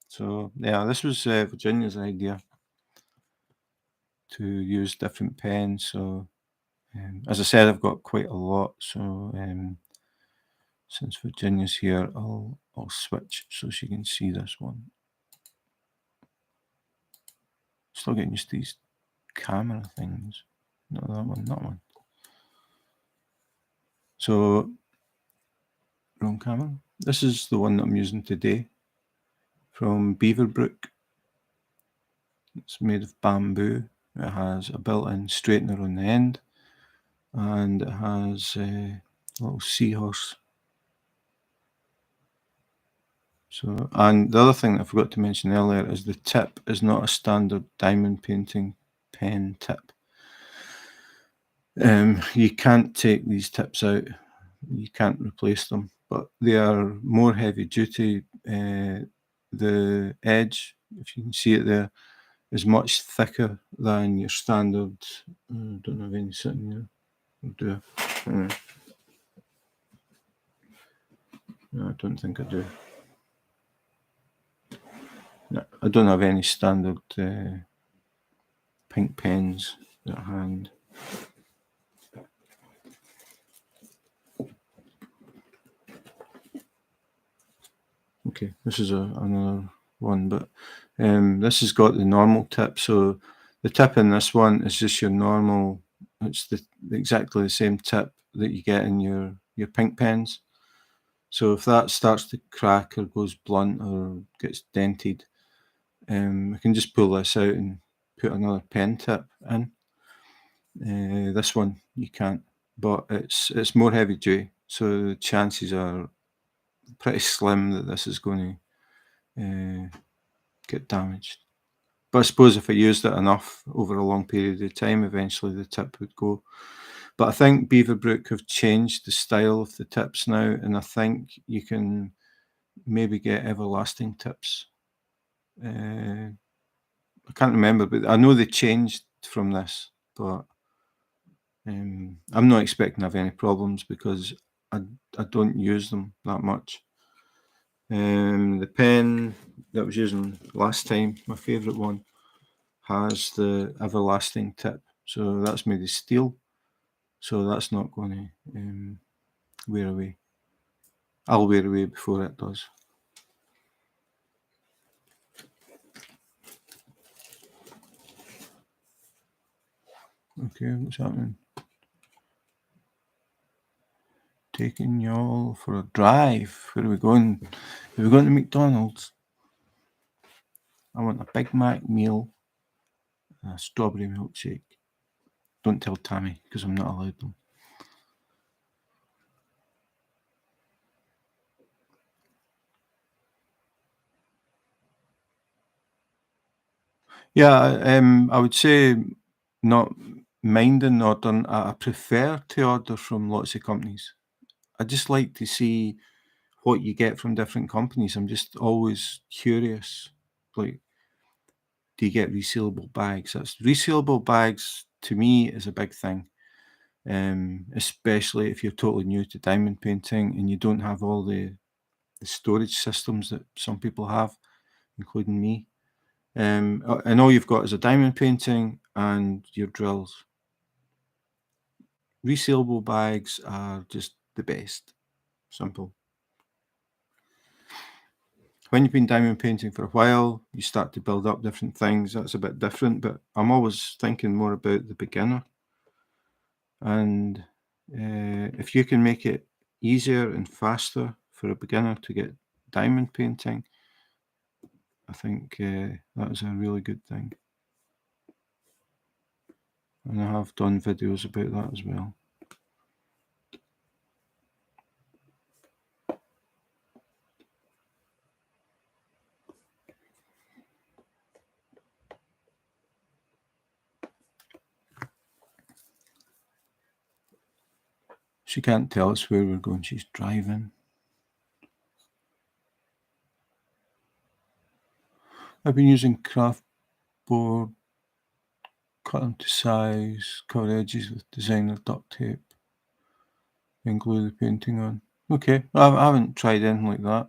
So yeah, this was Virginia's idea to use different pens. So as I said, I've got quite a lot. So since Virginia's here, I'll switch so she can see this one. Still getting used to these camera things. Not that one, that one. So wrong camera. This is the one that I'm using today from Beaverbrook. It's made of bamboo. It has a built-in straightener on the end, and it has a little seahorse. So, and the other thing that I forgot to mention earlier is the tip is not a standard diamond painting pen tip. You can't take these tips out. You can't replace them, but they are more heavy duty. The edge, if you can see it there, is much thicker than your standard. Don't have any sitting there. I'll do. No, I don't think I do. No, I don't have any standard pink pens that hand. Okay, this is another one, but this has got the normal tip. So the tip in this one is just your normal. It's exactly the same tip that you get in your pink pens. So if that starts to crack or goes blunt or gets dented, I can just pull this out and put another pen tip in. This one you can't, but it's more heavy duty, so the chances are pretty slim that this is going to get damaged. But I suppose if I used it enough over a long period of time, eventually the tip would go. But I think Beaverbrook have changed the style of the tips now, and I think you can maybe get everlasting tips. I can't remember, but I know they changed from this, but I'm not expecting to have any problems because I don't use them that much. The pen that I was using last time, my favourite one, has the everlasting tip. So that's made of steel. So that's not going to wear away. I'll wear away before it does. Okay, what's happening? Taking y'all for a drive. Where are we going? Are we going to McDonald's? I want a Big Mac meal and a strawberry milkshake. Don't tell Tammy because I'm not allowed them. Yeah, I would say not minding ordering. I prefer to order from lots of companies. I just like to see what you get from different companies. I'm just always curious. Like, do you get resealable bags? That's resealable bags to me is a big thing. Especially if you're totally new to diamond painting and you don't have all the storage systems that some people have, including me. And all you've got is a diamond painting and your drills. Resealable bags are just the best. Simple. When you've been diamond painting for a while, you start to build up different things. That's a bit different, but I'm always thinking more about the beginner. And if you can make it easier and faster for a beginner to get diamond painting, I think that is a really good thing. And I have done videos about that as well. She can't tell us where we're going. She's driving. I've been using craft board, cut them to size, cover edges with designer duct tape, and glue the painting on. Okay, I haven't tried anything like that.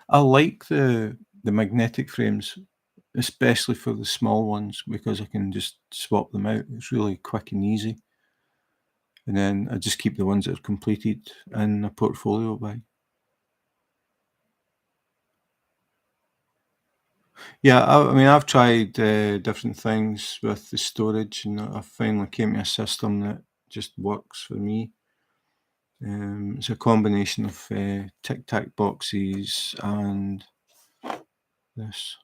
I like the magnetic frames, especially for the small ones, because I can just swap them out. It's really quick and easy. And then I just keep the ones that are completed in a portfolio bag. Yeah, I mean, I've tried different things with the storage, and I finally came to a system that just works for me. It's a combination of Tic Tac boxes and this.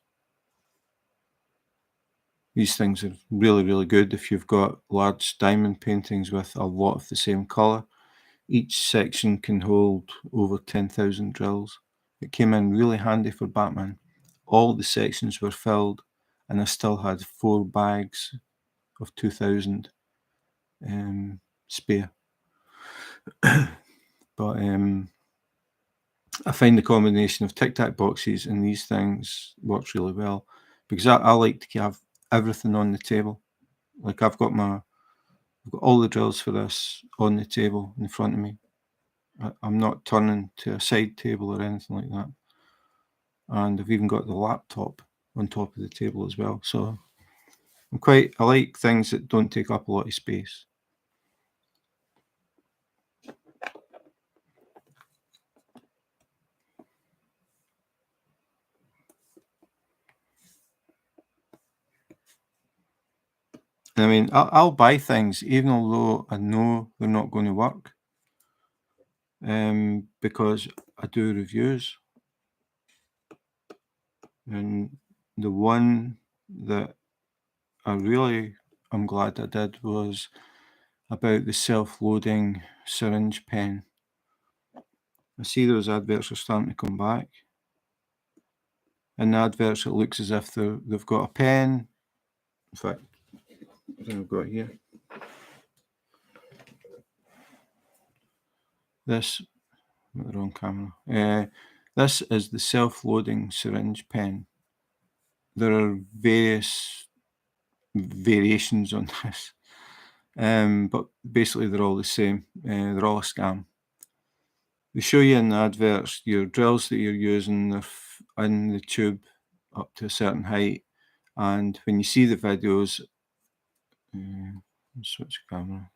These things are really, really good if you've got large diamond paintings with a lot of the same colour. Each section can hold over 10,000 drills. It came in really handy for Batman. All the sections were filled, and I still had 4 bags of 2,000 spare. But I find the combination of Tic Tac boxes and these things works really well because I like to have everything on the table. Like I've got all the drills for this on the table in front of me. I'm not turning to a side table or anything like that. And I've even got the laptop on top of the table as well. So I like things that don't take up a lot of space. I mean, I'll buy things even although I know they're not going to work, because I do reviews. And the one that I'm glad I did was about the self-loading syringe pen. I see those adverts are starting to come back. In the adverts, it looks as if they've got a pen. In fact, I think I've got it here. This, the wrong camera. This is the self-loading syringe pen. there are various variations on this, but basically they're all the same. They're all a scam. They show you in the adverts your drills that you're using in the tube up to a certain height, and when you see the videos, switch camera.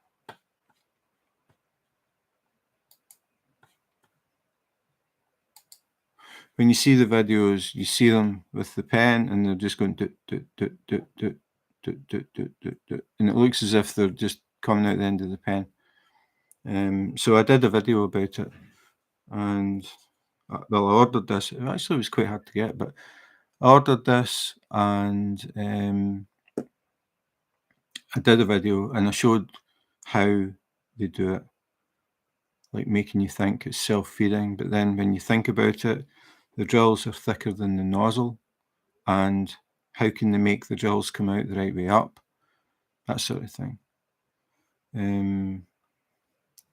When you see the videos, you see them with the pen, and they're just going do, and it looks as if they're just coming out the end of the pen. So I did a video about it, and I ordered this. It actually was quite hard to get, but I ordered this, and I did a video, and I showed how they do it, like making you think it's self-feeding, but then when you think about it, the drills are thicker than the nozzle, and how can they make the drills come out the right way up? That sort of thing.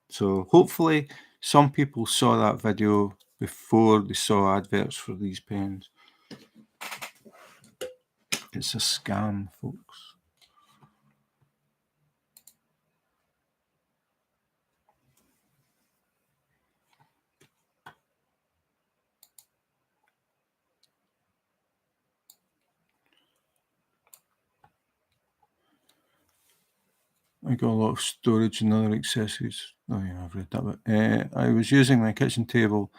So hopefully some people saw that video before they saw adverts for these pens. It's a scam, folks. I got a lot of storage and other accessories. Oh yeah, I've read that bit. I was using my kitchen table,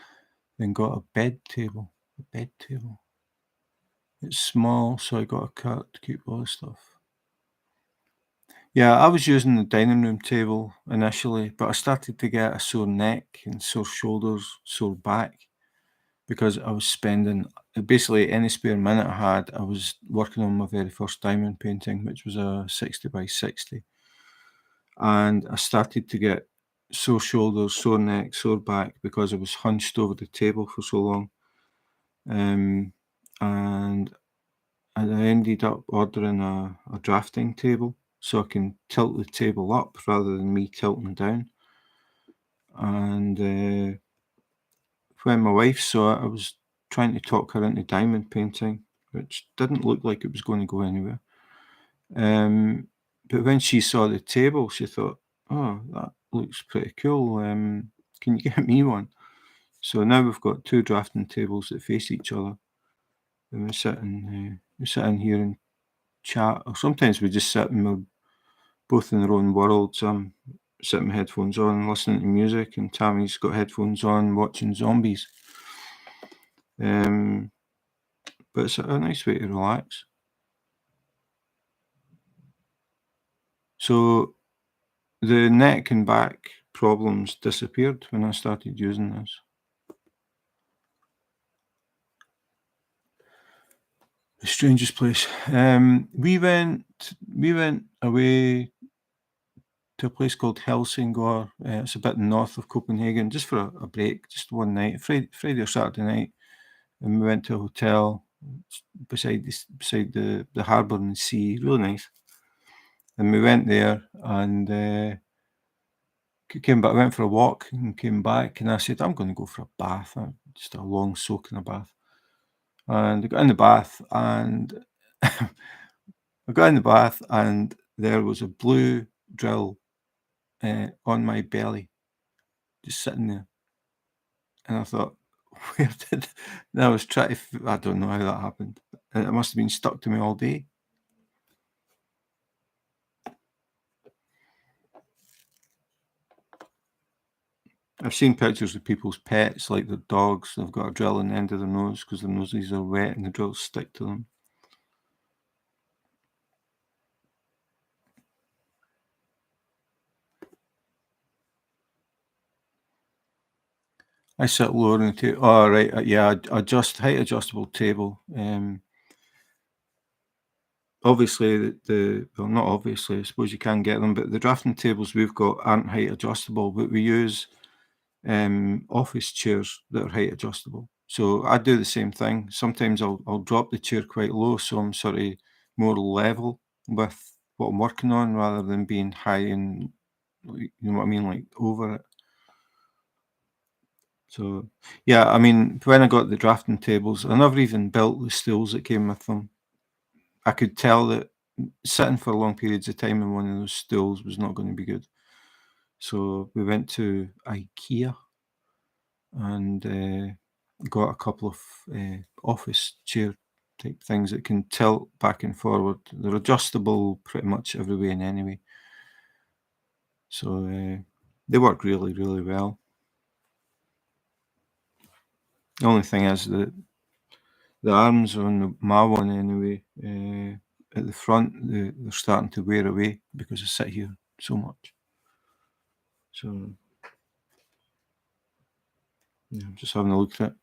then got a bed table. A bed table. It's small, so I got a cart to keep all the stuff. Yeah, I was using the dining room table initially, but I started to get a sore neck and sore shoulders, sore back, because I was spending basically any spare minute I had. I was working on my very first diamond painting, which was a 60 by 60. And I started to get sore shoulders, sore neck, sore back because I was hunched over the table for so long. And I ended up ordering a drafting table so I can tilt the table up rather than me tilting down. And when my wife saw it, I was trying to talk her into diamond painting, which didn't look like it was going to go anywhere. But when she saw the table, she thought, "Oh, that looks pretty cool. Can you get me one?" So now we've got two drafting tables that face each other, and we sit in here and chat, or sometimes we just sit and we're both in their own worlds. I'm sitting with headphones on, listening to music, and Tammy's got headphones on, watching zombies. But it's a nice way to relax. So the neck and back problems disappeared when I started using this. The strangest place. We went away to a place called Helsingor. It's a bit north of Copenhagen, just for a break, just one night, Friday or Saturday night, and we went to a hotel beside the harbour and the sea. Really nice. And we went there and came back. Went for a walk and came back. And I said, I'm going to go for a bath, just a long soak in a bath. And I got in the bath and there was a blue drill on my belly, just sitting there. And I thought, where did? And I was trying to. I don't know how that happened. It must have been stuck to me all day. I've seen pictures of people's pets, like their dogs. They've got a drill in the end of their nose because their noses are wet and the drills stick to them. I sit lower on the table. Oh, right. Yeah, height adjustable table. Obviously, well, not obviously, I suppose you can get them, but the drafting tables we've got aren't height adjustable, but we use office chairs that are height adjustable. So I do the same thing. Sometimes I'll drop the chair quite low, so I'm sort of more level with what I'm working on rather than being high and, you know what I mean, like over it. So yeah, I mean, when I got the drafting tables, I never even built the stools that came with them. I could tell that sitting for long periods of time in one of those stools was not going to be good. So we went to IKEA and got a couple of office chair type things that can tilt back and forward. They're adjustable pretty much every way and anyway. So they work really, really well. The only thing is that the arms on my one anyway, at the front, they're starting to wear away because I sit here so much. So yeah, I'm just having a look at it.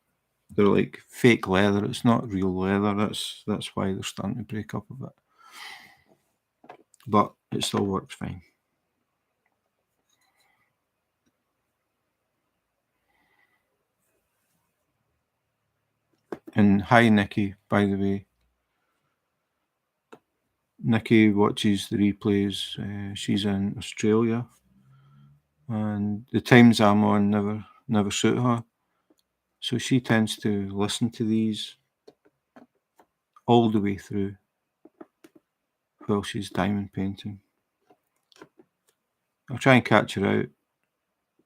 They're like fake leather. It's not real leather. That's why they're starting to break up a bit. But it still works fine. And hi, Nikki, by the way. Nikki watches the replays. She's in Australia, and the times I'm on never suit her. So she tends to listen to these all the way through while she's diamond painting. I'll try and catch her out.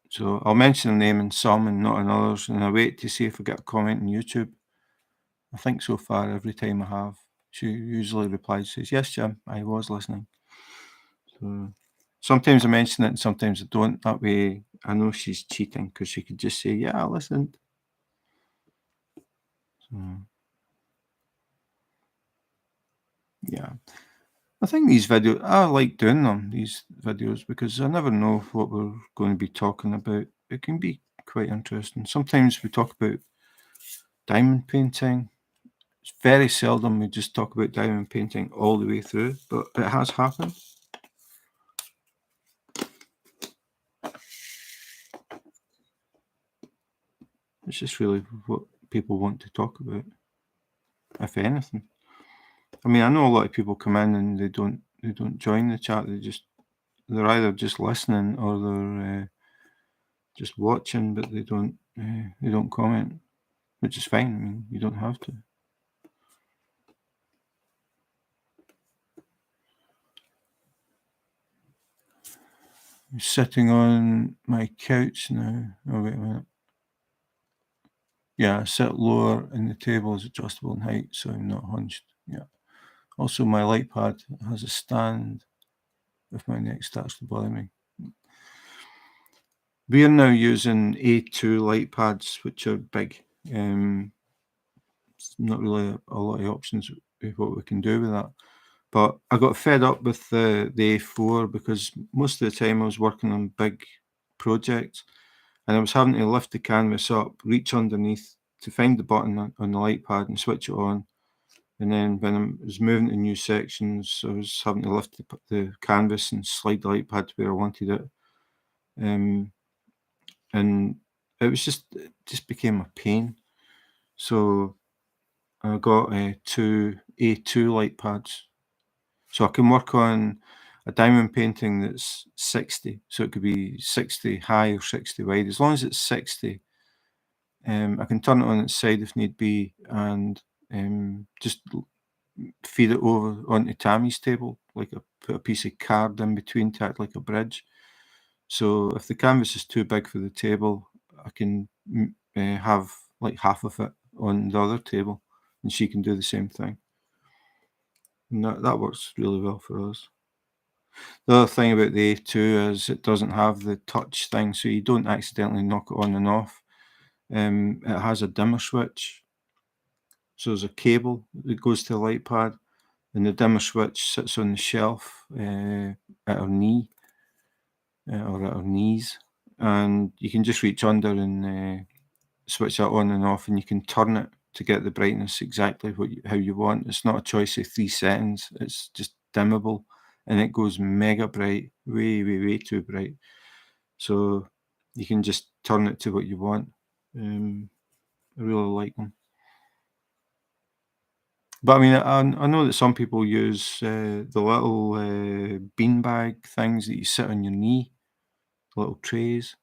So I'll mention her name in some and not in others, and I wait to see if I get a comment on YouTube. I think so far every time I have, she usually replies, says, "Yes, Jim, I was listening." So sometimes I mention it and sometimes I don't. That way I know she's cheating because she could just say, "Yeah, I listened." So, yeah. I think these videos, I like doing them, these videos, because I never know what we're going to be talking about. It can be quite interesting. Sometimes we talk about diamond painting. It's very seldom we just talk about diamond painting all the way through, but it has happened. It's just really what people want to talk about, if anything. I mean, I know a lot of people come in and they don't join the chat. They're either just listening or they're just watching, but they don't comment, which is fine. I mean, you don't have to. I'm sitting on my couch now. Oh wait a minute. Yeah, I sit lower and the table is adjustable in height, so I'm not hunched. Yeah. Also, my light pad has a stand if my neck starts to bother me. We are now using A2 light pads, which are big. Not really a lot of options of what we can do with that. But I got fed up with the A4 because most of the time I was working on big projects and I was having to lift the canvas up, reach underneath to find the button on the light pad and switch it on. And then when I was moving to new sections, I was having to lift the canvas and slide the light pad to where I wanted it. And it just became a pain. So I got two A2 light pads. So I can work on a diamond painting that's 60. So it could be 60 high or 60 wide. As long as it's 60, I can turn it on its side if need be and just feed it over onto Tammy's table, like put a piece of card in between to act like a bridge. So if the canvas is too big for the table, I can have like half of it on the other table and she can do the same thing. And that works really well for us. The other thing about the A2 is it doesn't have the touch thing, so you don't accidentally knock it on and off. It has a dimmer switch. So there's a cable that goes to the light pad, and the dimmer switch sits on the shelf at our knee or at our knees. And you can just reach under and switch that on and off, and you can turn it to get the brightness exactly how you want. It's not a choice of 3 settings. It's just dimmable, and it goes mega bright, way, way, way too bright. So you can just turn it to what you want. I really like them. But I mean, I know that some people use the little beanbag things that you sit on your knee, little trays.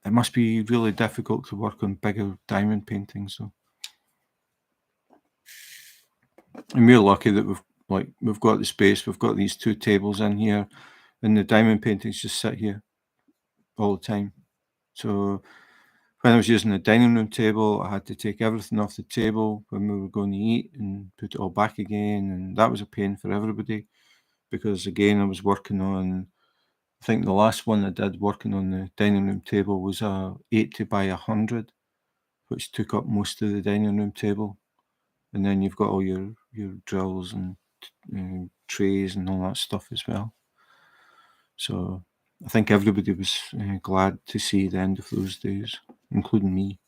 It must be really difficult to work on bigger diamond paintings, though. And we're lucky that we've got the space. We've got these two tables in here, and the diamond paintings just sit here all the time. So when I was using the dining room table, I had to take everything off the table when we were going to eat and put it all back again, and that was a pain for everybody because again I was working on. I think the last one I did working on the dining room table was a 80 by 100, which took up most of the dining room table. And then you've got all your drills and trays and all that stuff as well. So I think everybody was glad to see the end of those days, including me.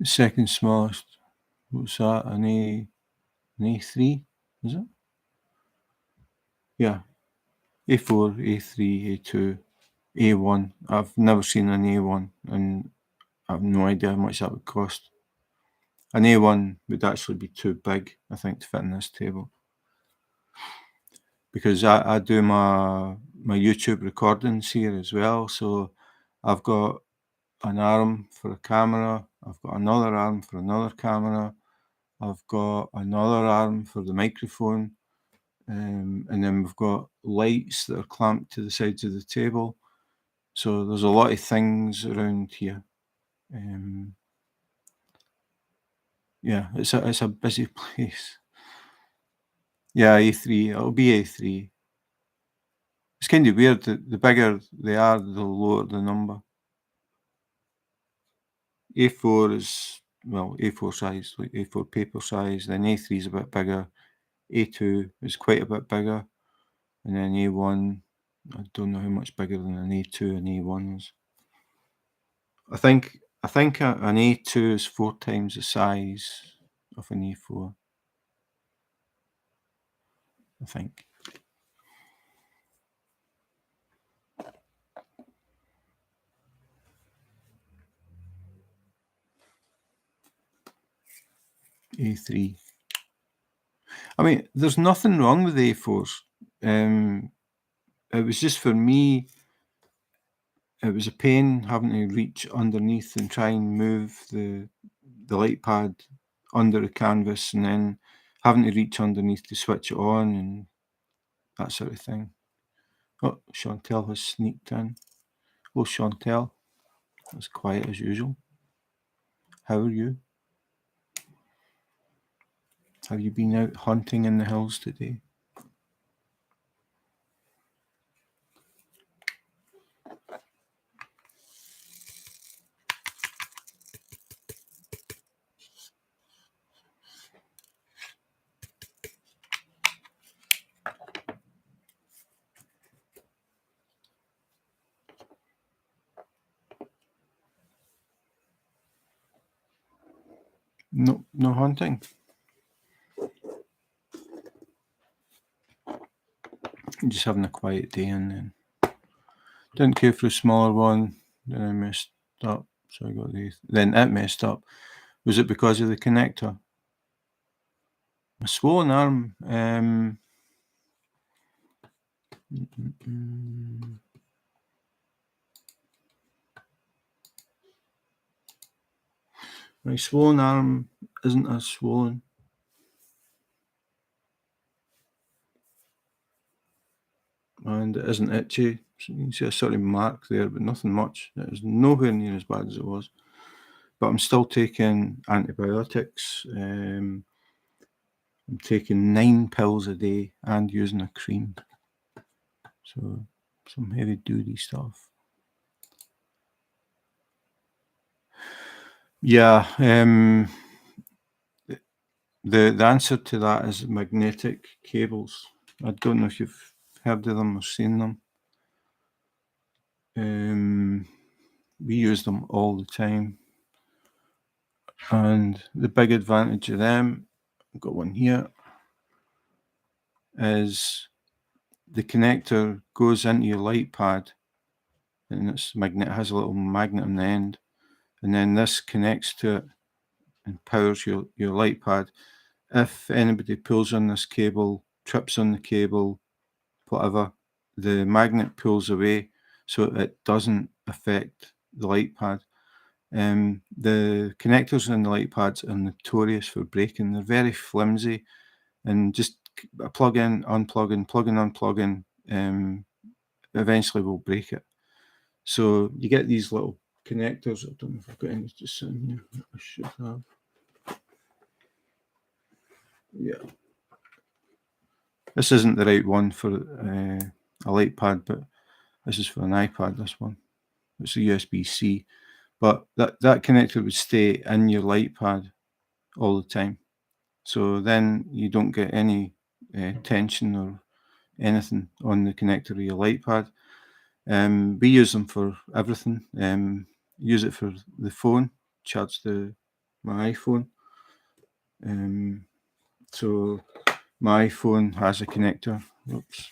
The second smallest, what's that? An A3, is it? Yeah. A4, A3, A2, A1. I've never seen an A1 and I have no idea how much that would cost. An A1 would actually be too big, I think, to fit in this table. Because I do my YouTube recordings here as well. So I've got an arm for a camera, I've got another arm for another camera, I've got another arm for the microphone, and then we've got lights that are clamped to the sides of the table. So there's a lot of things around here. Yeah, it's a busy place. Yeah, A3. It'll be A3. It's kind of weird that the bigger they are, the lower the number. A4 is, well, A4 size, like A4 paper size. Then A3 is a bit bigger. A2 is quite a bit bigger. And then A1, I don't know how much bigger than an A2 and A1 is. I think an A2 is 4 times the size of an A4. I think. A3. I mean, there's nothing wrong with A4s. It was just for me, it was a pain having to reach underneath and try and move the light pad under the canvas and then having to reach underneath to switch it on and that sort of thing. Oh, Chantel has sneaked in. Oh, Chantel, that's quiet as usual. How are you? Have you been out hunting in the hills today? No, no hunting. Just having a quiet day and then didn't care for a smaller one. Then I messed up, so I got the. Then it messed up. Was it because of the connector? A swollen arm. My swollen arm isn't as swollen. And it isn't itchy. So you can see a sort of mark there, but nothing much. It is nowhere near as bad as it was. But I'm still taking antibiotics. I'm taking 9 pills a day and using a cream. So some heavy duty stuff. Yeah, the answer to that is magnetic cables. I don't know if you've heard of them or seen them. We use them all the time. And the big advantage of them, I've got one here, is the connector goes into your light pad and it has a little magnet on the end. And then this connects to it and powers your light pad. if anybody pulls on this cable, trips on the cable, whatever, the magnet pulls away so it doesn't affect the light pad. The connectors in the light pads are notorious for breaking. They're very flimsy, and just plug in, unplugging, plug in, unplugging, eventually will break it. So you get these little connectors. I don't know if I've got any just sitting here. I should have. Yeah. This isn't the right one for a light pad, but this is for an iPad, this one. It's a USB-C. But that connector would stay in your light pad all the time. So then you don't get any tension or anything on the connector of your light pad. We use them for everything. Use it for the phone, charge my iPhone. So my iPhone has a connector. Oops.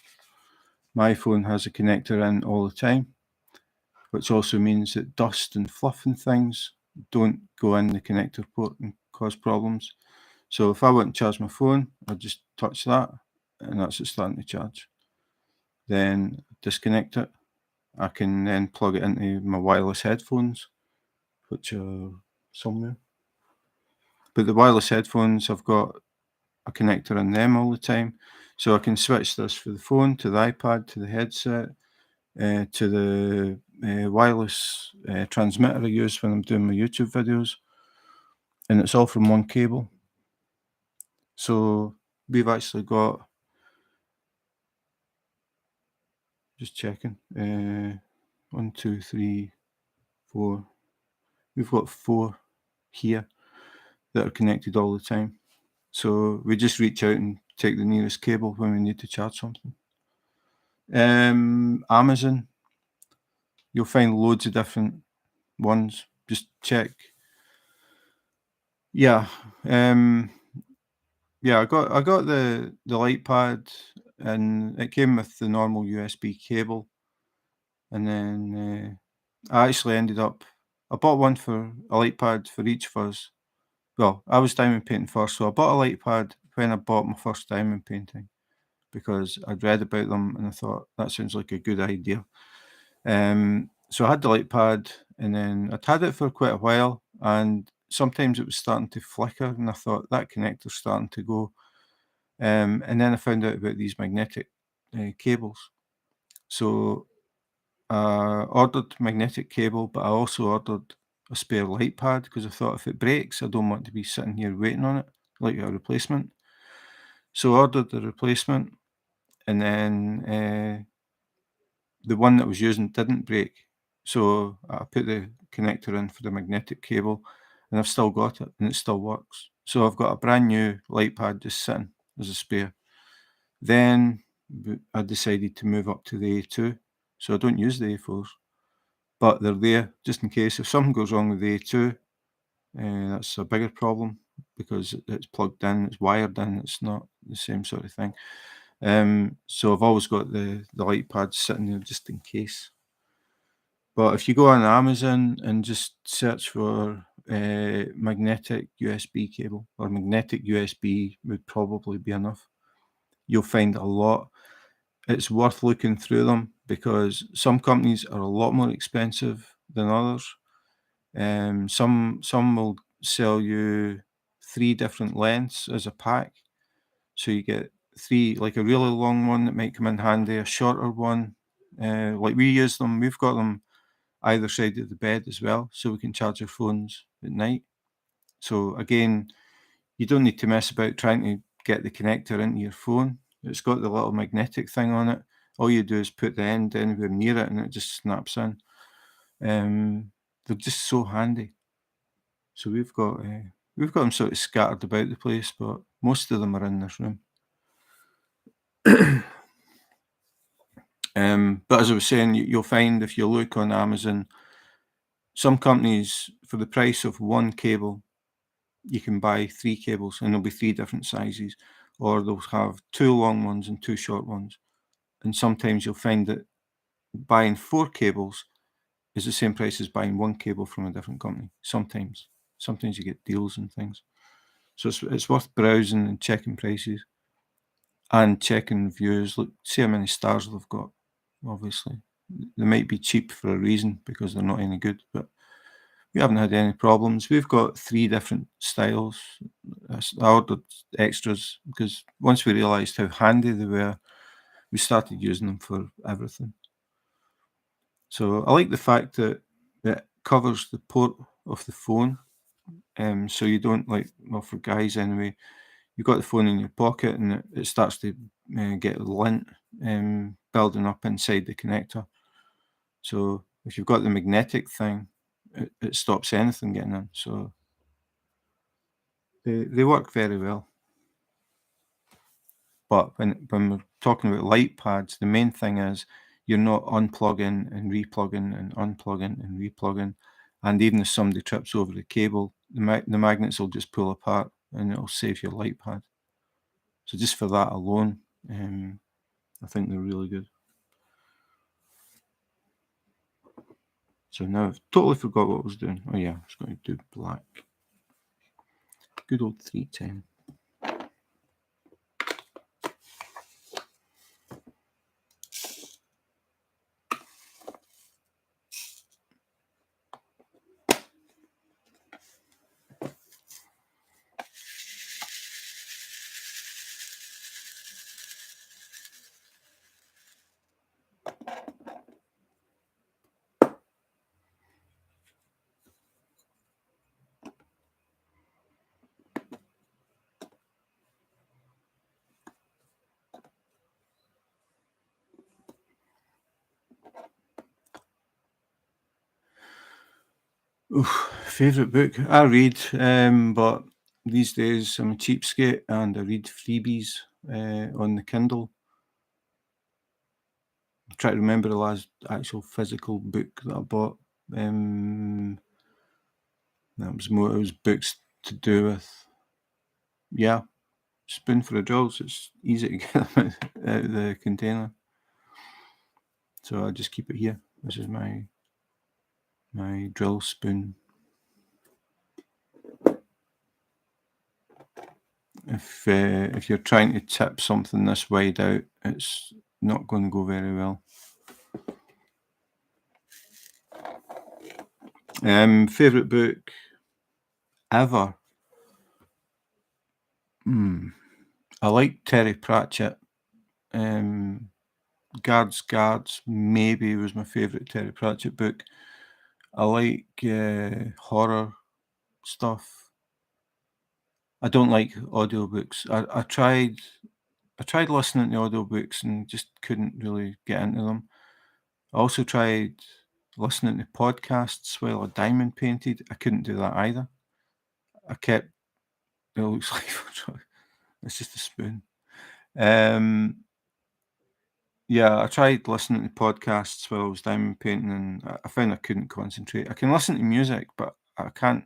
My phone has a connector in all the time, which also means that dust and fluff and things don't go in the connector port and cause problems. So if I want to charge my phone, I just touch that and that's it starting to charge. Then disconnect it. I can then plug it into my wireless headphones, which are somewhere. But the wireless headphones, I've got a connector in them all the time. So I can switch this for the phone, to the iPad, to the headset, to the wireless transmitter I use when I'm doing my YouTube videos. And it's all from one cable. So we've actually got, just checking, 1, 2, 3, 4. We've got 4 here that are connected all the time. So we just reach out and take the nearest cable when we need to charge something. Amazon, you'll find loads of different ones. Just check. Yeah. Yeah, I got the light pad, and it came with the normal USB cable. And then I actually ended up, I bought one for a light pad for each of us. Well, I was diamond painting first, so I bought a light pad when I bought my first diamond painting because I'd read about them and I thought that sounds like a good idea. So I had the light pad, and then I'd had it for quite a while, and sometimes it was starting to flicker, and I thought that connector's starting to go. And then I found out about these magnetic cables. So I ordered magnetic cable, but I also ordered a spare light pad because I thought if it breaks, I don't want to be sitting here waiting on it, like a replacement. So I ordered the replacement, and then the one that I was using didn't break. So I put the connector in for the magnetic cable, and I've still got it, and it still works. So I've got a brand new light pad just sitting as a spare. Then I decided to move up to the A2. So I don't use the A4s, but they're there just in case. If something goes wrong with the A2, that's a bigger problem because it's plugged in, it's wired in, it's not the same sort of thing. So I've always got the light pad sitting there just in case. But if you go on Amazon and just search for magnetic USB cable, or magnetic USB would probably be enough, you'll find a lot. It's worth looking through them because some companies are a lot more expensive than others. Some will sell you 3 different lengths as a pack. So you get 3, like a really long one that might come in handy, a shorter one. Like we use them, we've got them either side of the bed as well, so we can charge our phones at night. So again, you don't need to mess about trying to get the connector into your phone. It's got the little magnetic thing on it. All you do is put the end anywhere near it and it just snaps in. They're just so handy. So we've got them sort of scattered about the place, but most of them are in this room. But as I was saying, you'll find if you look on Amazon, some companies, for the price of one cable, you can buy 3 cables and there'll be 3 different sizes, or they'll have 2 long ones and 2 short ones. And sometimes you'll find that buying 4 cables is the same price as buying 1 cable from a different company. Sometimes you get deals and things. So it's worth browsing and checking prices and checking reviews. Look, see how many stars they've got, obviously. They might be cheap for a reason because they're not any good, but we haven't had any problems. We've got 3 different styles. I ordered extras because once we realised how handy they were, we started using them for everything. So I like the fact that it covers the port of the phone. So you don't well, for guys anyway, you've got the phone in your pocket and it starts to get lint building up inside the connector. So if you've got the magnetic thing, it stops anything getting in. So they work very well. But when we're talking about light pads, the main thing is you're not unplugging and replugging and unplugging and replugging. And even if somebody trips over the cable, the magnets will just pull apart and it'll save your light pad. So just for that alone, I think they're really good. So now I've totally forgot what I was doing. Oh yeah, I was going to do black. Good old 310. Favorite book? I read, but these days I'm a cheapskate and I read freebies on the Kindle. I'm trying to remember the last actual physical book that I bought. It was books to do with, yeah, Spoon for the Drills. It's easy to get them out of the container. So I just keep it here. This is my drill spoon. If you're trying to tip something this wide out, it's not going to go very well. Favorite book ever? I like Terry Pratchett. Guards maybe was my favorite Terry Pratchett book. I like horror stuff. I don't like audiobooks. I tried listening to audiobooks and just couldn't really get into them. I also tried listening to podcasts while I diamond painted. I couldn't do that either. It looks like it's just a spoon. Yeah, I tried listening to podcasts while I was diamond painting and I found I couldn't concentrate. I can listen to music, but I can't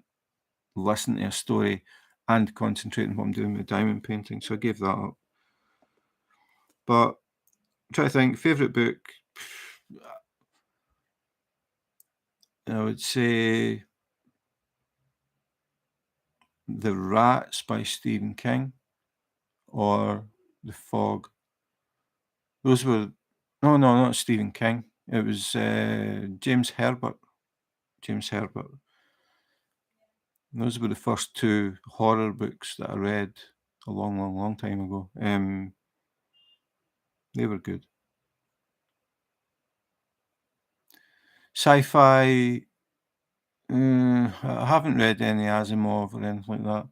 listen to a story and concentrate on what I'm doing with diamond painting, so I gave that up. But I'm trying to think, favourite book, I would say The Rats by Stephen King or The Fog. Those were, no, not Stephen King. It was James Herbert. Those were the first 2 horror books that I read a long time ago. They were good. Sci-fi, I haven't read any Asimov or anything like that.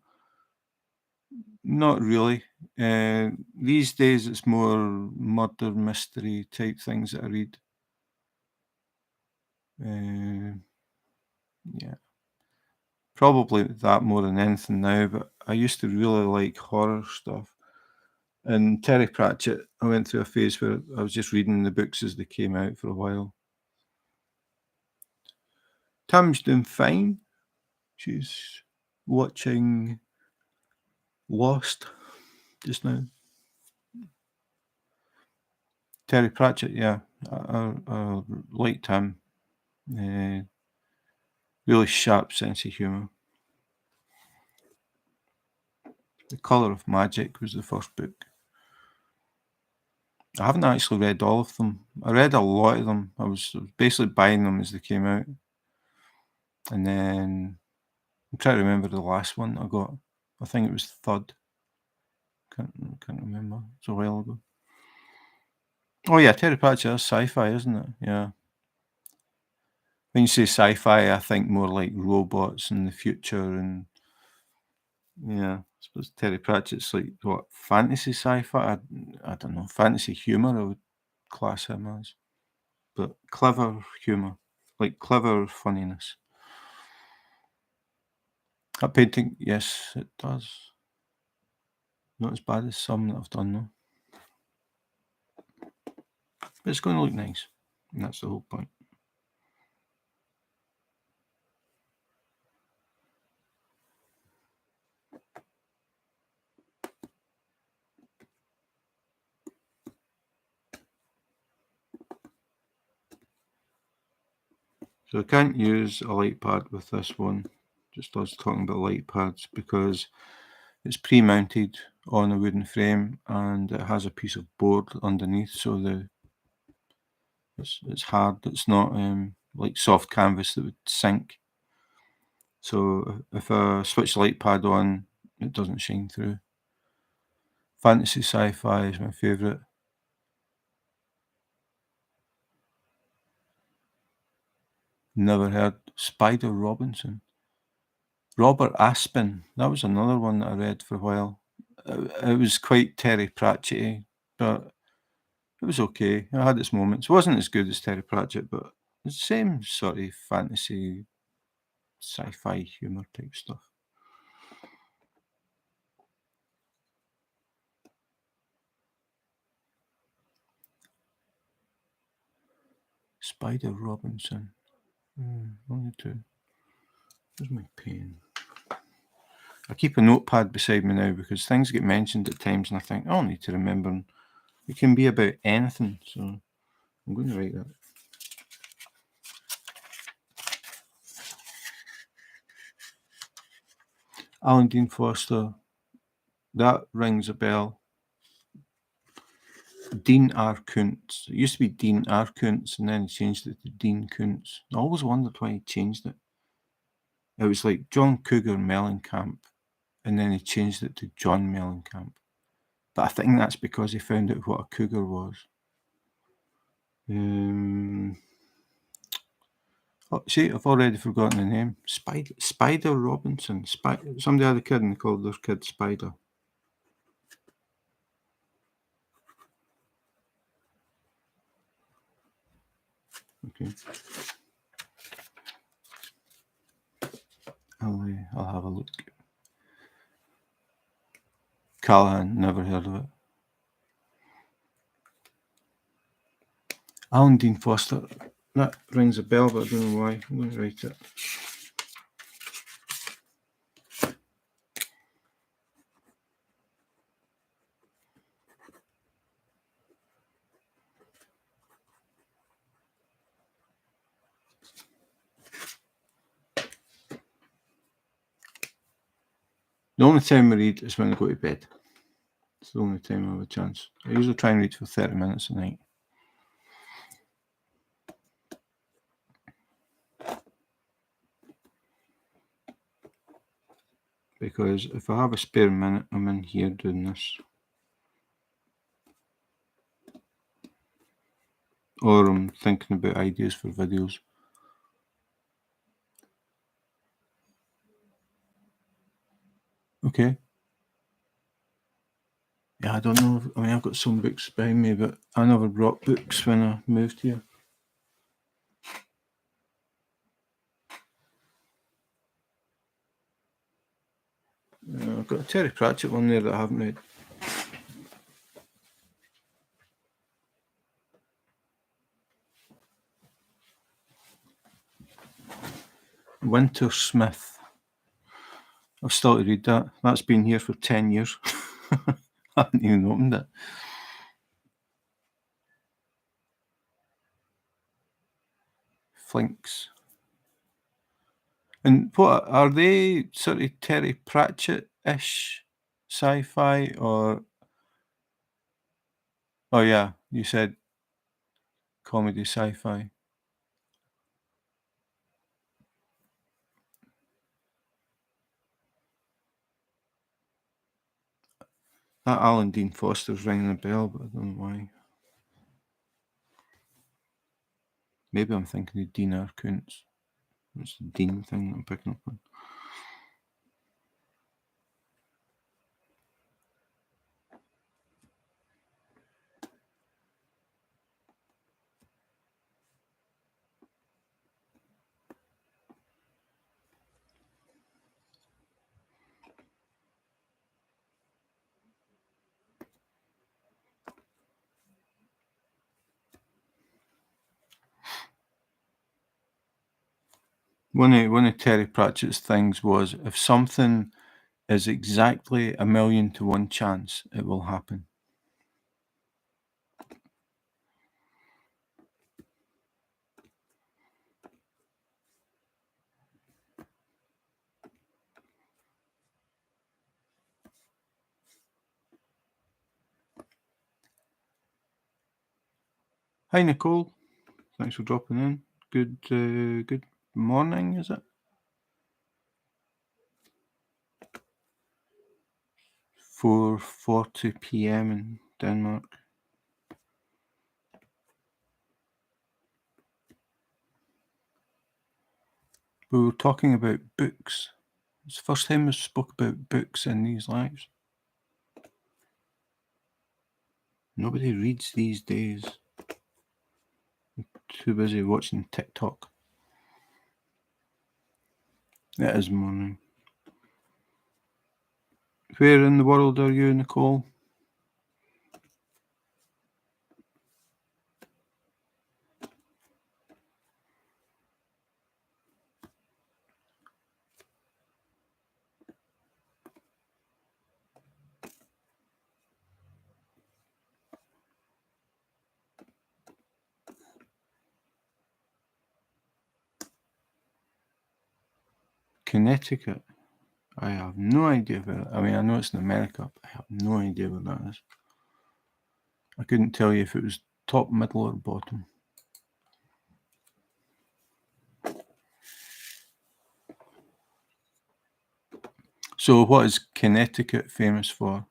Not really. These days it's more murder mystery type things that I read. Yeah. Probably that more than anything now, but I used to really like horror stuff. And Terry Pratchett, I went through a phase where I was just reading the books as they came out for a while. Tam's doing fine. She's watching Lost just now. Terry Pratchett, yeah. I liked him. Really sharp sense of humour. The Colour of Magic was the first book. I haven't actually read all of them. I read a lot of them. I was basically buying them as they came out. And then I'm trying to remember the last one I got. I think it was Thud. Can't remember. It's a while ago. Oh yeah, Terry Pratchett is sci-fi, isn't it? Yeah. When you say sci-fi, I think more like robots in the future, and yeah, I suppose Terry Pratchett's like what, fantasy sci-fi? I don't know, fantasy humor I would class him as, but clever humor, like clever funniness. That painting, yes, it does. Not as bad as some that I've done though, but it's going to look nice, and that's the whole point. So I can't use a light pad with this one, just us talking about light pads, because it's pre-mounted on a wooden frame and it has a piece of board underneath, so it's hard. It's not like soft canvas that would sink. So if I switch the light pad on, it doesn't shine through. Fantasy sci-fi is my favourite. Never heard. Spider Robinson. Robert Aspen. That was another one that I read for a while. It was quite Terry Pratchett, but it was okay. It had its moments. It wasn't as good as Terry Pratchett, but it's the same sort of fantasy, sci-fi humour type stuff. Spider Robinson. Only two. Where's my pen? I keep a notepad beside me now because things get mentioned at times and I think, I'll need to remember. And it can be about anything, so I'm going to write that. Alan Dean Foster. That rings a bell. Dean R. Kuntz. It used to be Dean R. Kuntz and then he changed it to Dean Kuntz. I always wondered why he changed it. It was like John Cougar Mellencamp and then he changed it to John Mellencamp. But I think that's because he found out what a cougar was. Oh, see, I've already forgotten the name. Spider Robinson. Somebody had a kid and they called their kid Spider. Okay. I'll have a look. Callahan, never heard of it. Alan Dean Foster. That rings a bell, but I don't know why. I'm going to write it. The only time I read is when I go to bed. It's the only time I have a chance. I usually try and read for 30 minutes a night. Because if I have a spare minute, I'm in here doing this. Or I'm thinking about ideas for videos. Okay. Yeah, I don't know. I mean, I've got some books behind me, but I never brought books when I moved here. I've got a Terry Pratchett one there that I haven't read. Winter Smith. I've still to read that. That's been here for 10 years. I haven't even opened it. Flinks. And what are they sort of Terry Pratchett-ish sci-fi or... Oh yeah, you said comedy sci-fi. That Alan Dean Foster's ringing a bell, but I don't know why. Maybe I'm thinking of Dean R. Koontz. It's the Dean thing that I'm picking up on. One of Terry Pratchett's things was, if something is exactly 1,000,000 to 1 chance, it will happen. Hi Nicole, thanks for dropping in. Good morning, is it? 4:40 p.m. in Denmark. We were talking about books. It's the first time we spoke about books in these lives. Nobody reads these days. I'm too busy watching TikTok. It is morning. Where in the world are you, Nicole? Connecticut. I have no idea where. I mean, I know it's in America, but I have no idea where that is. I couldn't tell you if it was top, middle, or bottom. So, what is Connecticut famous for?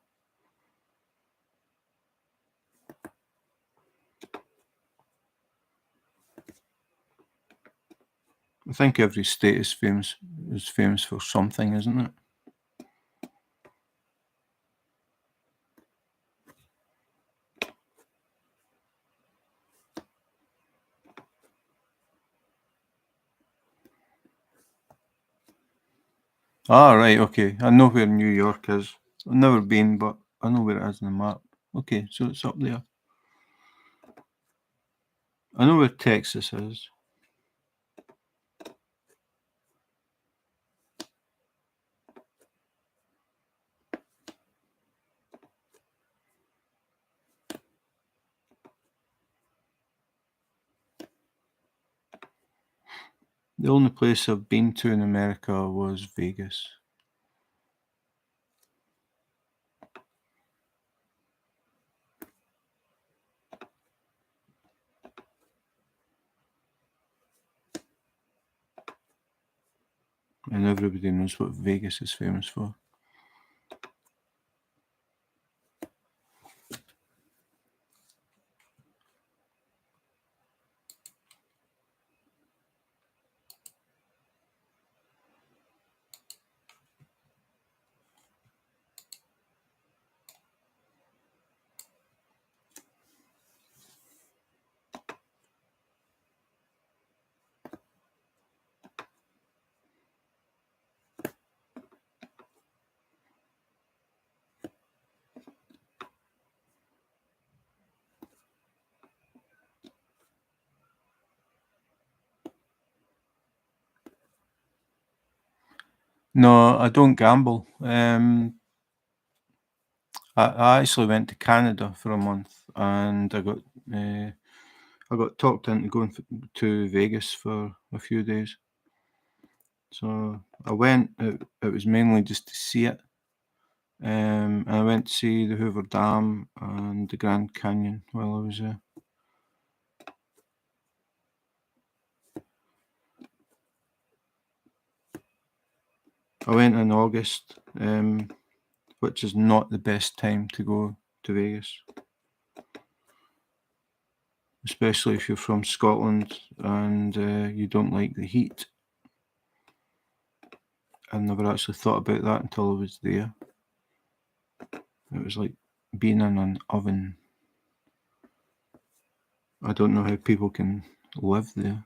I think every state is famous for something, isn't it? Ah, right, okay. I know where New York is. I've never been, but I know where it is on the map. Okay, so it's up there. I know where Texas is. The only place I've been to in America was Vegas. And everybody knows what Vegas is famous for. No, I don't gamble. I actually went to Canada for a month, and I got talked into going to Vegas for a few days. So I went. It was mainly just to see it. And I went to see the Hoover Dam and the Grand Canyon while I was there. I went in August, which is not the best time to go to Vegas, especially if you're from Scotland and you don't like the heat. I never actually thought about that until I was there. It was like being in an oven. I don't know how people can live there.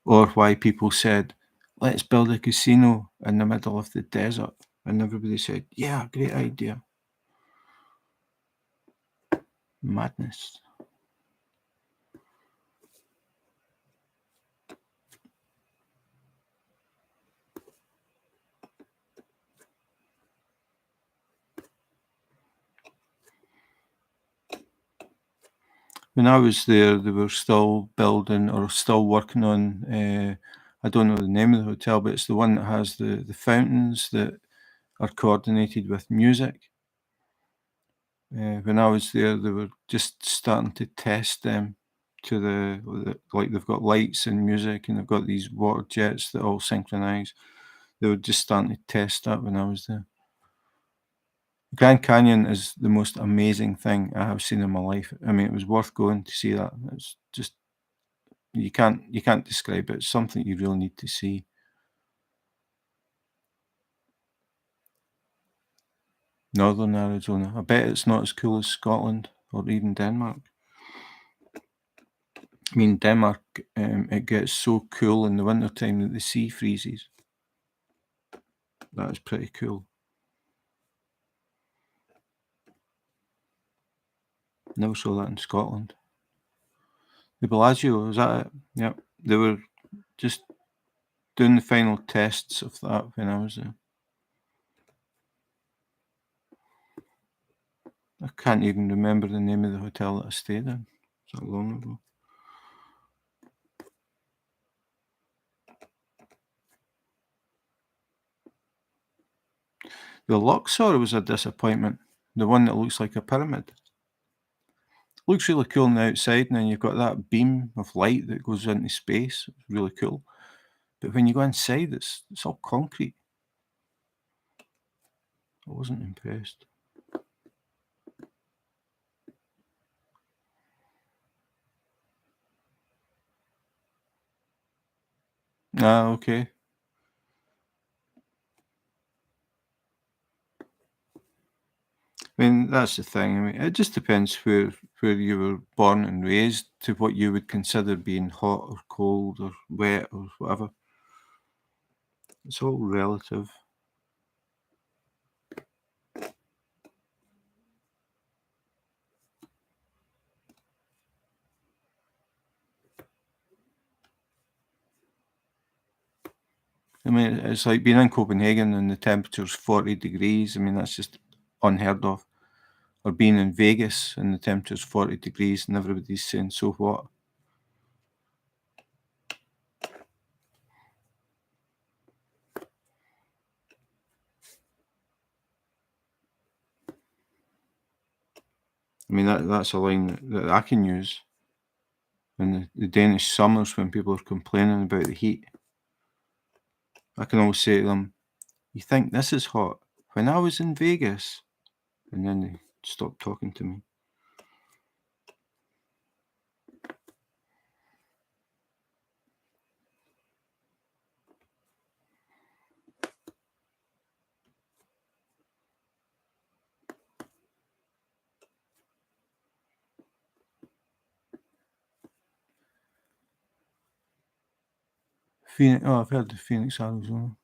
Or why people said, let's build a casino in the middle of the desert. And everybody said, yeah, great idea. Madness. When I was there, they were still building or still working on, I don't know the name of the hotel, but it's the one that has the fountains that are coordinated with music. When I was there, they were just starting to test them to like they've got lights and music and they've got these water jets that all synchronize. They were just starting to test that when I was there. Grand Canyon is the most amazing thing I have seen in my life. I mean, it was worth going to see that. It's just you can't describe it. It's something you really need to see. Northern Arizona. I bet it's not as cool as Scotland or even Denmark. I mean, Denmark, it gets so cool in the wintertime that the sea freezes. That is pretty cool. Never saw that in Scotland. The Bellagio, is that it? Yep. They were just doing the final tests of that when I was there. I can't even remember the name of the hotel that I stayed in. It's that long ago. The Luxor was a disappointment. The one that looks like a pyramid. Looks really cool on the outside, and then you've got that beam of light that goes into space. It's really cool. But when you go inside, it's all concrete. I wasn't impressed. Ah, okay. I mean, that's the thing. I mean, it just depends where you were born and raised to what you would consider being hot or cold or wet or whatever. It's all relative. I mean, it's like being in Copenhagen and the temperature's 40 degrees. I mean, that's just unheard of. Or being in Vegas and the temperature's 40 degrees and everybody's saying, so what? I mean, that's a line that I can use. In the Danish summers when people are complaining about the heat, I can always say to them, you think this is hot? When I was in Vegas, and then they stop talking to me. Phoenix, oh, I've heard of Phoenix, Arizona.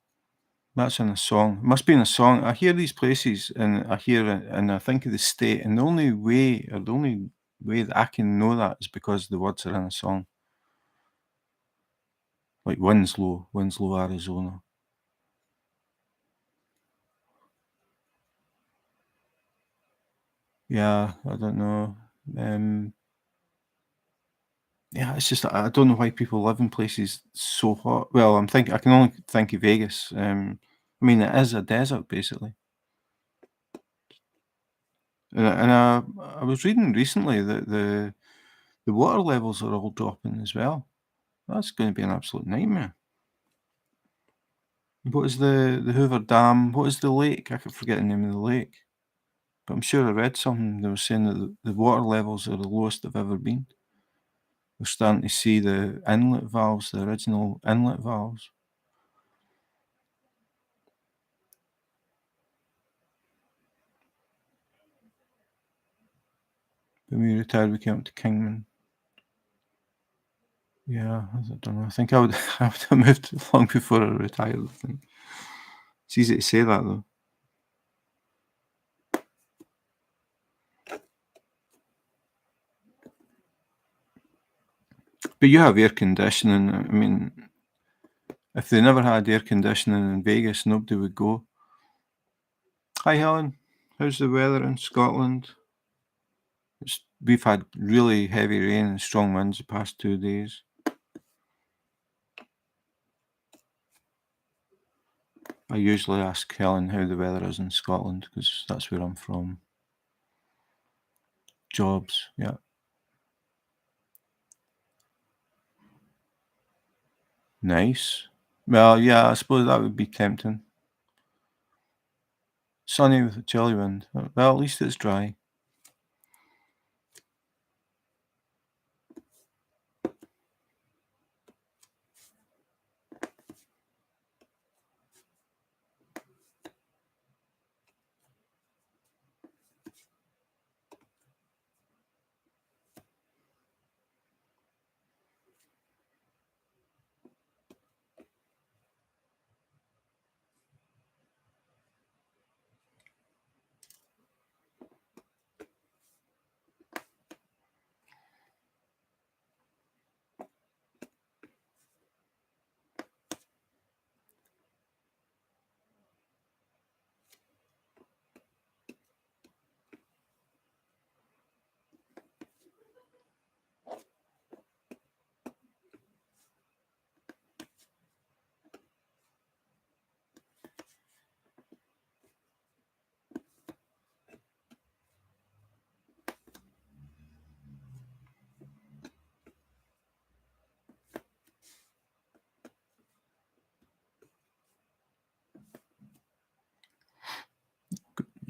That's in a song. It must be in a song. I hear these places and I hear it and I think of the state, and the only way that I can know that is because the words are in a song. Like Winslow, Arizona. Yeah, I don't know. Yeah, it's just I don't know why people live in places so hot. Well, I can only think of Vegas. I mean, it is a desert basically. And I was reading recently that the water levels are all dropping as well. That's gonna be an absolute nightmare. What is the Hoover Dam? What is the lake? I could forget the name of the lake, but I'm sure I read something. They were saying that the water levels are the lowest they've ever been. We're starting to see the inlet valves, the original inlet valves. When we retired, we came up to Kingman. Yeah, I don't know. I think I would I would have moved long before I retired, I think. It's easy to say that though. But you have air conditioning. I mean, if they never had air conditioning in Vegas, nobody would go. Hi, Helen. How's the weather in Scotland? We've had really heavy rain and strong winds the past 2 days. I usually ask Helen how the weather is in Scotland because that's where I'm from. Jobs, yeah. Nice. Well, yeah, I suppose that would be tempting. Sunny with a chilly wind. Well, at least it's dry.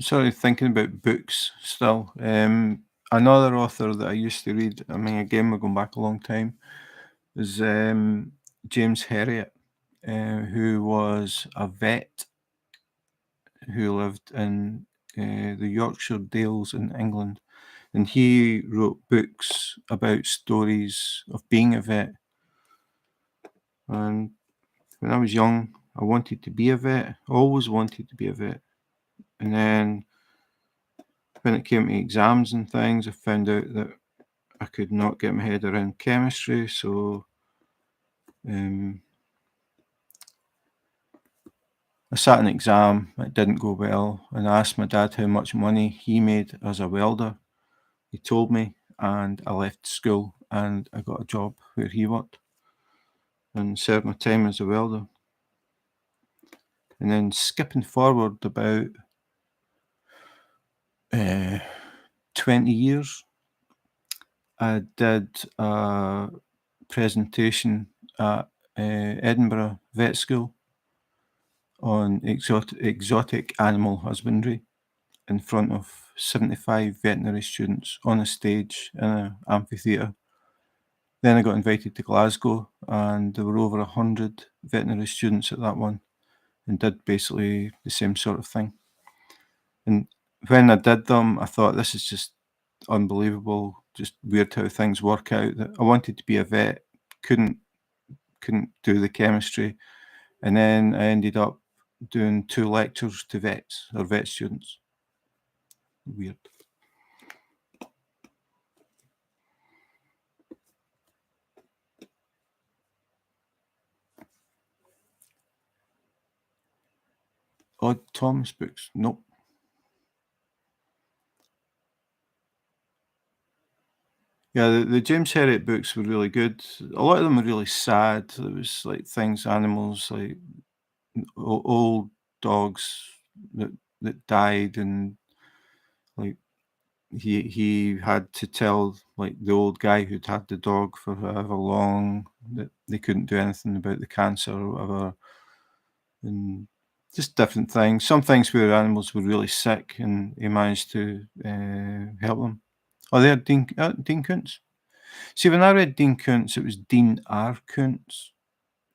Sorry, thinking about books still. Another author that I used to read, I mean, again, we're going back a long time, is James Herriot, who was a vet who lived in the Yorkshire Dales in England. And he wrote books about stories of being a vet. And when I was young, I wanted to be a vet, always wanted to be a vet. And then when it came to exams and things, I found out that I could not get my head around chemistry. So um, I sat an exam, it didn't go well, and I asked my dad how much money he made as a welder. He told me, and I left school and I got a job where he worked and served my time as a welder. And then skipping forward about 20 years, I did a presentation at Edinburgh Vet School on exotic animal husbandry in front of 75 veterinary students on a stage in an amphitheatre. Then I got invited to Glasgow, and there were over 100 veterinary students at that one, and did basically the same sort of thing. And when I did them, I thought, this is just unbelievable, just weird how things work out. That I wanted to be a vet, couldn't do the chemistry, and then I ended up doing 2 lectures to vets or vet students. Weird. Odd Thomas books? Nope. Yeah, the James Herriot books were really good. A lot of them were really sad. It was like things, animals, like old dogs that died, and like he had to tell like the old guy who'd had the dog for however long that they couldn't do anything about the cancer or whatever, and just different things. Some things where animals were really sick, and he managed to help them. Oh, there, Dean Koontz. See, when I read Dean Koontz, it was Dean R. Koontz,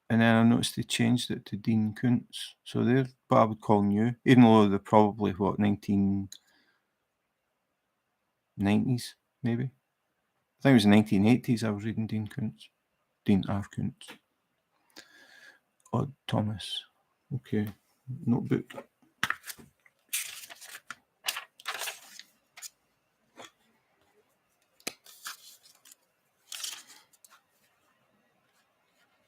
and then I noticed they changed it to Dean Koontz. So they're what I would call new, even though they're probably, 1990s, maybe. I think it was 1980s I was reading Dean Koontz. Dean R. Koontz. Odd Thomas. Okay. Notebook.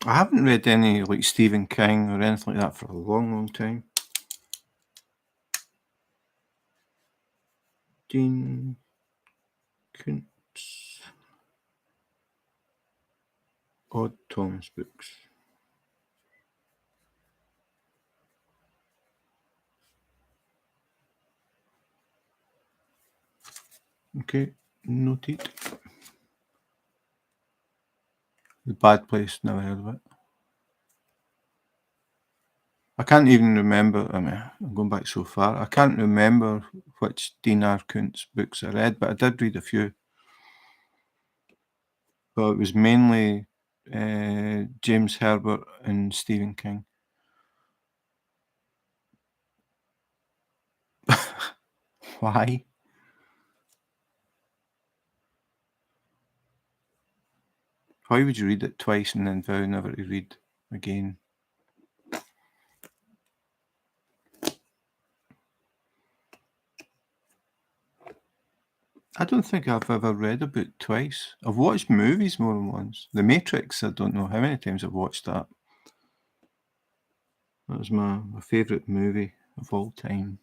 I haven't read any like Stephen King or anything like that for a long, long time. Dean Koontz. Odd Thomas books. Okay, noted. The Bad Place, never heard of it. I can't even remember, I mean, I'm going back so far, I can't remember which Dean R. Koontz books I read, but I did read a few. But it was mainly James Herbert and Stephen King. Why? Why would you read it twice and then vow never to read again? I don't think I've ever read a book twice. I've watched movies more than once. The Matrix, I don't know how many times I've watched that. That was my favourite movie of all time.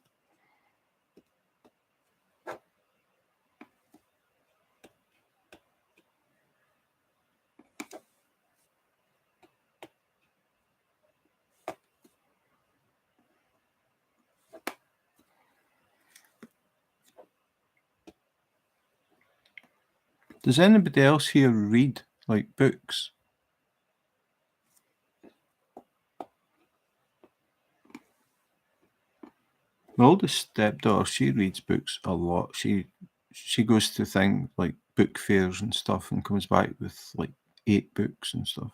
Does anybody else here read, like, books? My oldest stepdaughter, she reads books a lot. She goes to things like book fairs and stuff and comes back with like 8 books and stuff.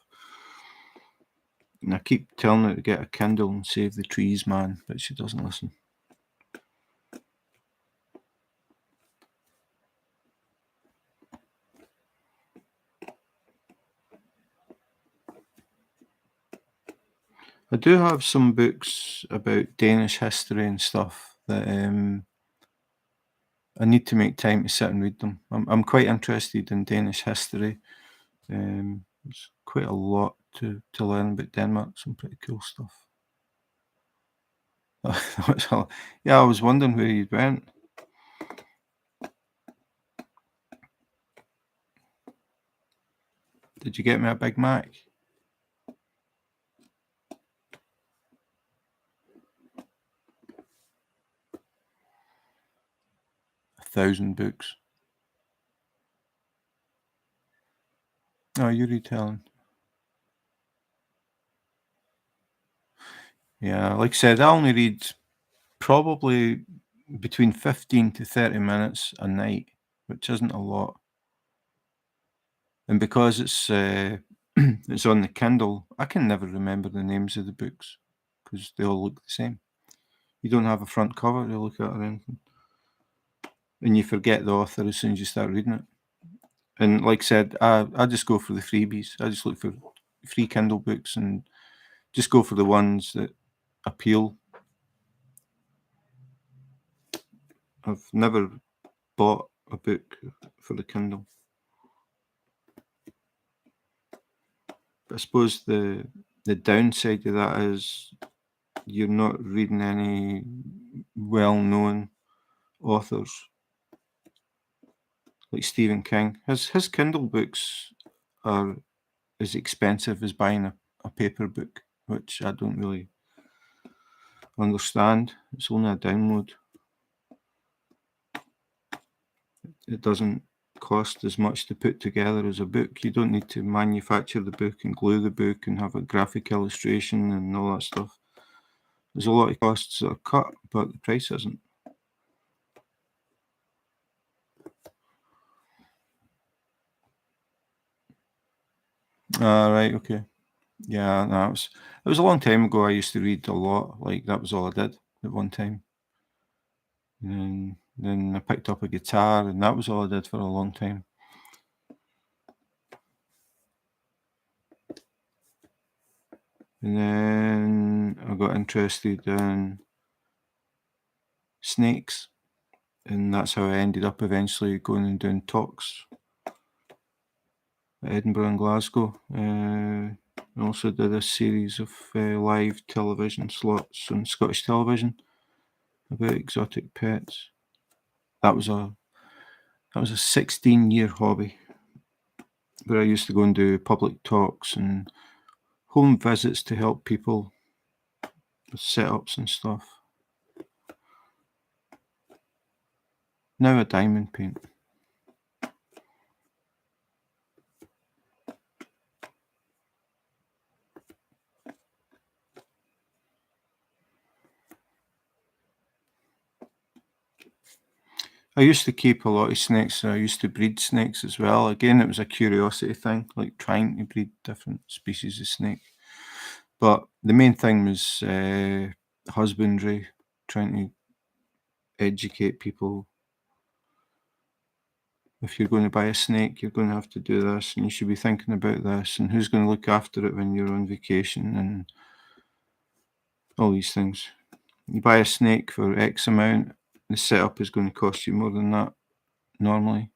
And I keep telling her to get a Kindle and save the trees, man, but she doesn't listen. I do have some books about Danish history and stuff that I need to make time to sit and read them. I'm quite interested in Danish history. There's quite a lot to learn about Denmark, some pretty cool stuff. Yeah, I was wondering where you went. Did you get me a Big Mac? 1,000 books. Oh, you're retelling. Yeah, like I said, I only read probably between 15 to 30 minutes a night, which isn't a lot. And because it's it's on the Kindle, I can never remember the names of the books because they all look the same. You don't have a front cover to look at or anything. And you forget the author as soon as you start reading it. And like I said, I just go for the freebies. I just look for free Kindle books and just go for the ones that appeal. I've never bought a book for the Kindle. But I suppose the downside of that is you're not reading any well-known authors like Stephen King. His Kindle books are as expensive as buying a paper book, which I don't really understand. It's only a download. it doesn't cost as much to put together as a book. You don't need to manufacture the book and glue the book and have a graphic illustration and all that stuff. There's a lot of costs that are cut, but the price isn't. Right, okay. Yeah, no, it was a long time ago. I used to read a lot. Like, that was all I did at one time. And then I picked up a guitar, and that was all I did for a long time. And then I got interested in snakes, and that's how I ended up eventually going and doing talks at Edinburgh and Glasgow. I also did a series of live television slots on Scottish television about exotic pets. That was a 16-year hobby, where I used to go and do public talks and home visits to help people with setups and stuff. Now a diamond paint. I used to keep a lot of snakes. I used to breed snakes as well. Again, it was a curiosity thing, like trying to breed different species of snake. But the main thing was husbandry, trying to educate people. If you're going to buy a snake, you're going to have to do this, and you should be thinking about this, and who's going to look after it when you're on vacation, and all these things. You buy a snake for X amount, the setup is going to cost you more than that normally.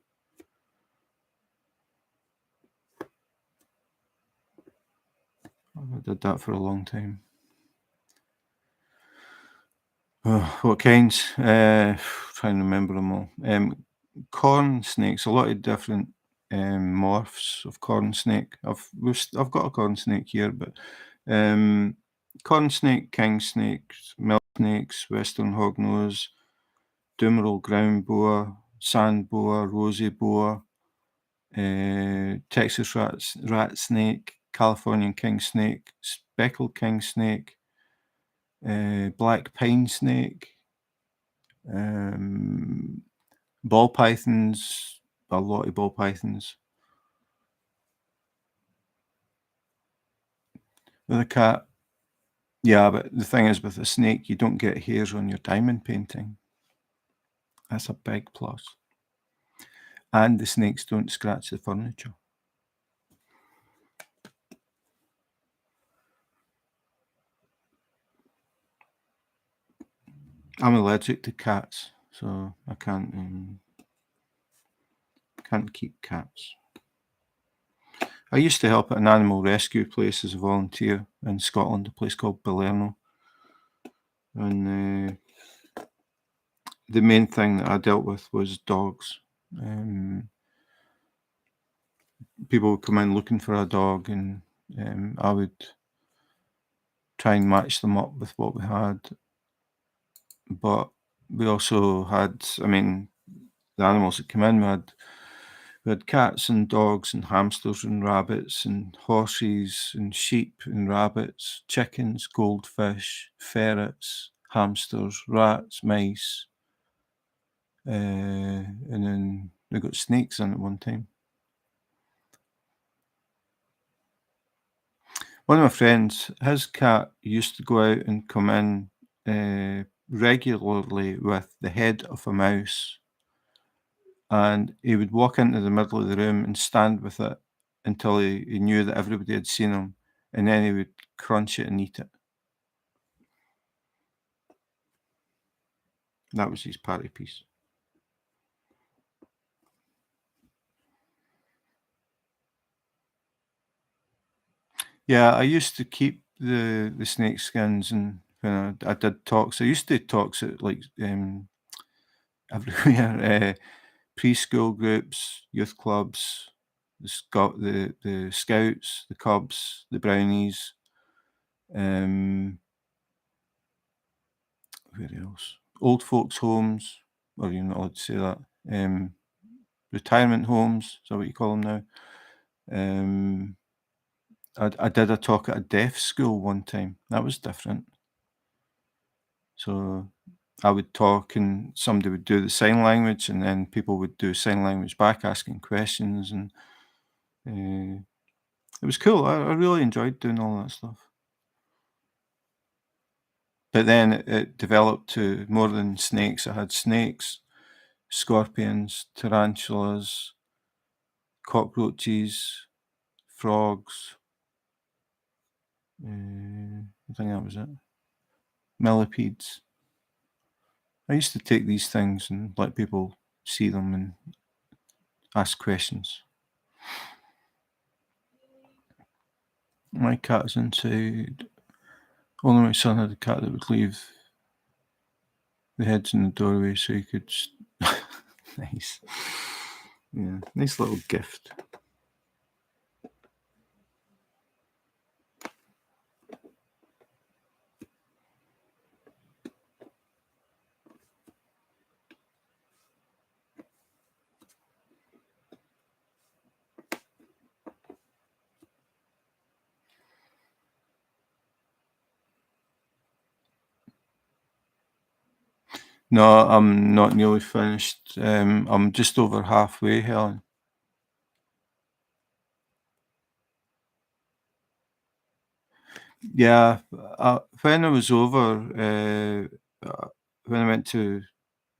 I did that for a long time. Oh, what kinds? Trying to remember them all. Corn snakes, a lot of different morphs of corn snake. I've got a corn snake here, but corn snake, king snakes, milk snakes, western hognose, Dumeral ground boa, sand boa, rosy boa, Texas rat snake, Californian king snake, speckled king snake, black pine snake, ball pythons, a lot of ball pythons. With a cat, yeah, but the thing is, with a snake, you don't get hairs on your diamond painting. That's a big plus. And the snakes don't scratch the furniture. I'm allergic to cats, so I can't keep cats. I used to help at an animal rescue place as a volunteer in Scotland, a place called Balerno. And the main thing that I dealt with was dogs. People would come in looking for a dog, and I would try and match them up with what we had. But we also had, the animals that come in, we had cats and dogs and hamsters and rabbits and horses and sheep and rabbits, chickens, goldfish, ferrets, hamsters, rats, mice, and then we got snakes in at one time. One of my friends, his cat used to go out and come in regularly with the head of a mouse, and he would walk into the middle of the room and stand with it until he knew that everybody had seen him, and then he would crunch it and eat it. That was his party piece. Yeah, I used to keep the snake skins, and when I did talks, I used to do talks at like everywhere, preschool groups, youth clubs, the scouts, the cubs, the brownies, where else? Old folks' homes, or you're not allowed to say that. retirement homes, is that what you call them now? I did a talk at a deaf school one time. That was different. So I would talk and somebody would do the sign language, and then people would do sign language back, asking questions, and it was cool. I really enjoyed doing all that stuff. But then it developed to more than snakes. I had snakes, scorpions, tarantulas, cockroaches, frogs. I think that was it. Millipedes. I used to take these things and let people see them and ask questions. My cat's inside. Only my son had a cat that would leave the heads in the doorway so he could. Nice. Yeah, nice little gift. No, I'm not nearly finished. I'm just over halfway, Helen. Yeah, when I was over, when I went to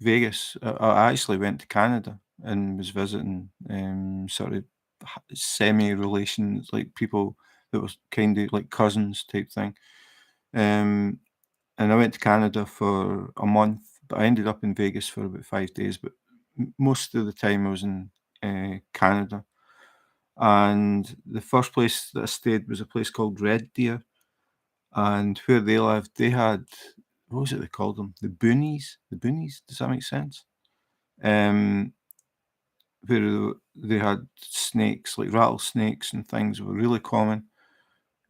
Vegas, I actually went to Canada and was visiting sort of semi-relations, like people that was kind of like cousins type thing. Um, and I went to Canada for a month, but I ended up in Vegas for about 5 days. But most of the time I was in Canada. And the first place that I stayed was a place called Red Deer. And where they lived, they had, what was it they called them? The boonies. The boonies. Does that make sense? Um, where they had snakes, like rattlesnakes and things, were really common.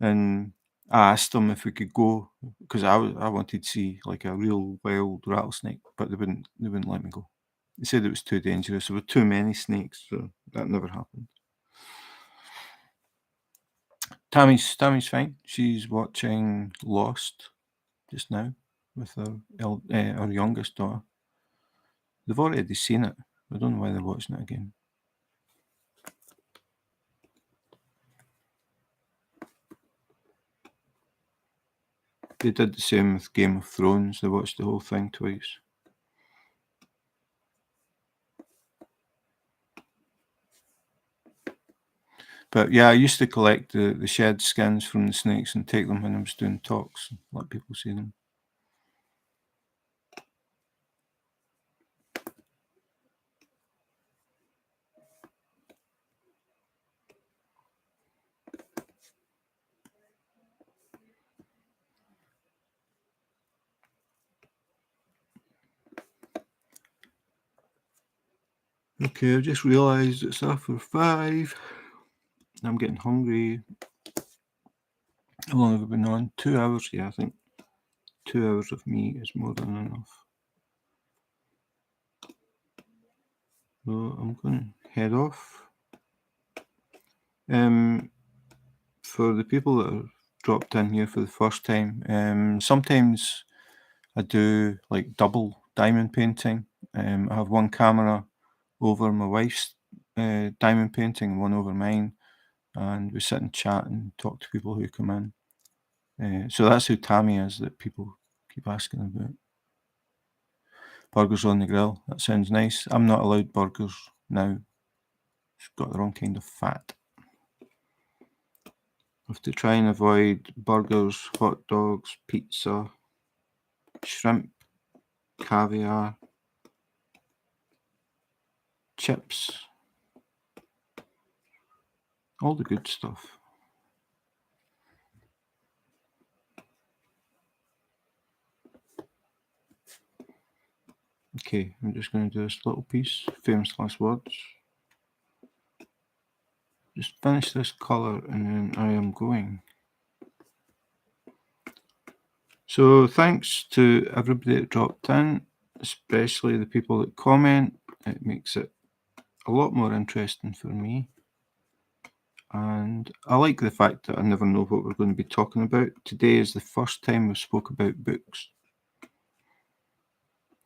And I asked them if we could go because I wanted to see like a real wild rattlesnake, but they wouldn't let me go. They said it was too dangerous. There were too many snakes, so that never happened. Tammy's fine. She's watching Lost just now with her youngest daughter. They've already seen it. I don't know why they're watching it again. They did the same with Game of Thrones. They watched the whole thing twice. But yeah, I used to collect the shed skins from the snakes and take them when I was doing talks and let people see them. Okay, I've just realised it's after 5. I'm getting hungry. How long have I been on? 2 hours? Yeah, I think 2 hours of meat is more than enough. So I'm going to head off. For the people that are dropped in here for the first time, sometimes I do like double diamond painting. I have one camera over my wife's diamond painting, one over mine, and we sit and chat and talk to people who come in. So that's who Tammy is that people keep asking about. Burgers on the grill. That sounds nice. I'm not allowed burgers now. It's got the wrong kind of fat. I have to try and avoid burgers, hot dogs, pizza, shrimp, caviar, chips, all the good stuff. Okay, I'm just going to do this little piece, famous last words. Just finish this colour and then I am going. So thanks to everybody that dropped in, especially the people that comment. It makes it a lot more interesting for me. And I like the fact that I never know what we're going to be talking about. Today is the first time we've spoke about books.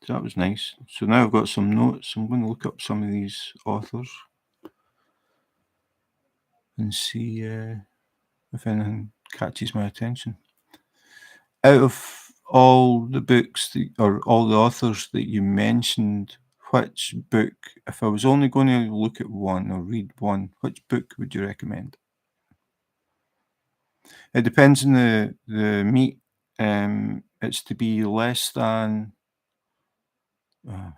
So that was nice. So now I've got some notes. I'm going to look up some of these authors and see if anything catches my attention. Out of all the books or all the authors that you mentioned, which book, if I was only going to look at one or read one, which book would you recommend? It depends on the meat. It's to be less than,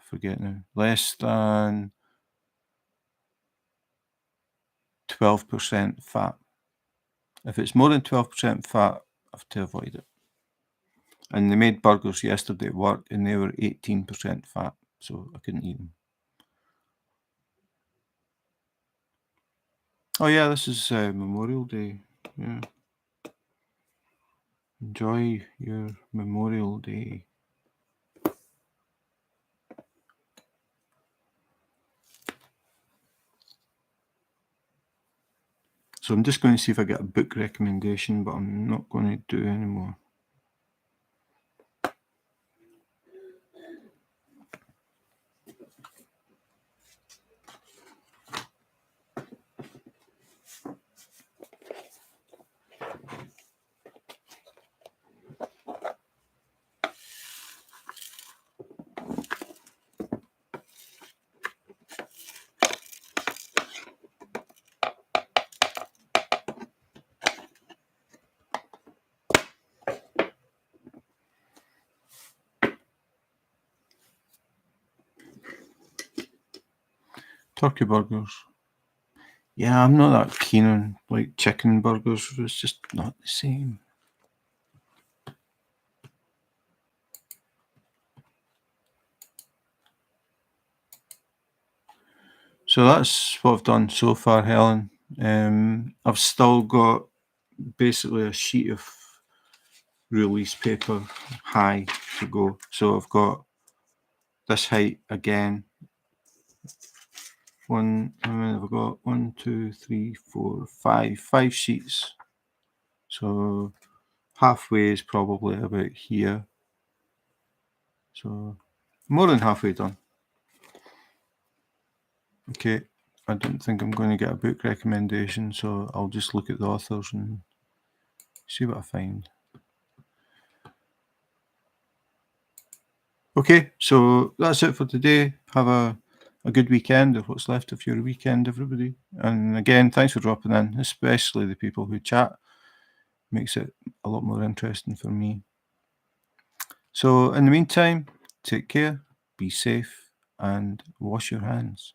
forget now, less than 12% fat. If it's more than 12% fat, I have to avoid it. And they made burgers yesterday at work and they were 18% fat, so I couldn't eat them. Oh yeah, this is Memorial Day. Yeah. Enjoy your Memorial Day. So I'm just going to see if I get a book recommendation, but I'm not going to do any more. Turkey burgers. Yeah, I'm not that keen on like chicken burgers. It's just not the same. So that's what I've done so far, Helen. I've still got basically a sheet of release paper high to go. So I've got this height again. I've got 1, 2, 3, 4, 5 sheets. So halfway is probably about here. So more than halfway done. Okay, I don't think I'm going to get a book recommendation, so I'll just look at the authors and see what I find. Okay, so that's it for today. Have a good weekend, or what's left of your weekend, everybody. And again, thanks for dropping in, especially the people who chat. Makes it a lot more interesting for me. So in the meantime, take care, be safe, and wash your hands.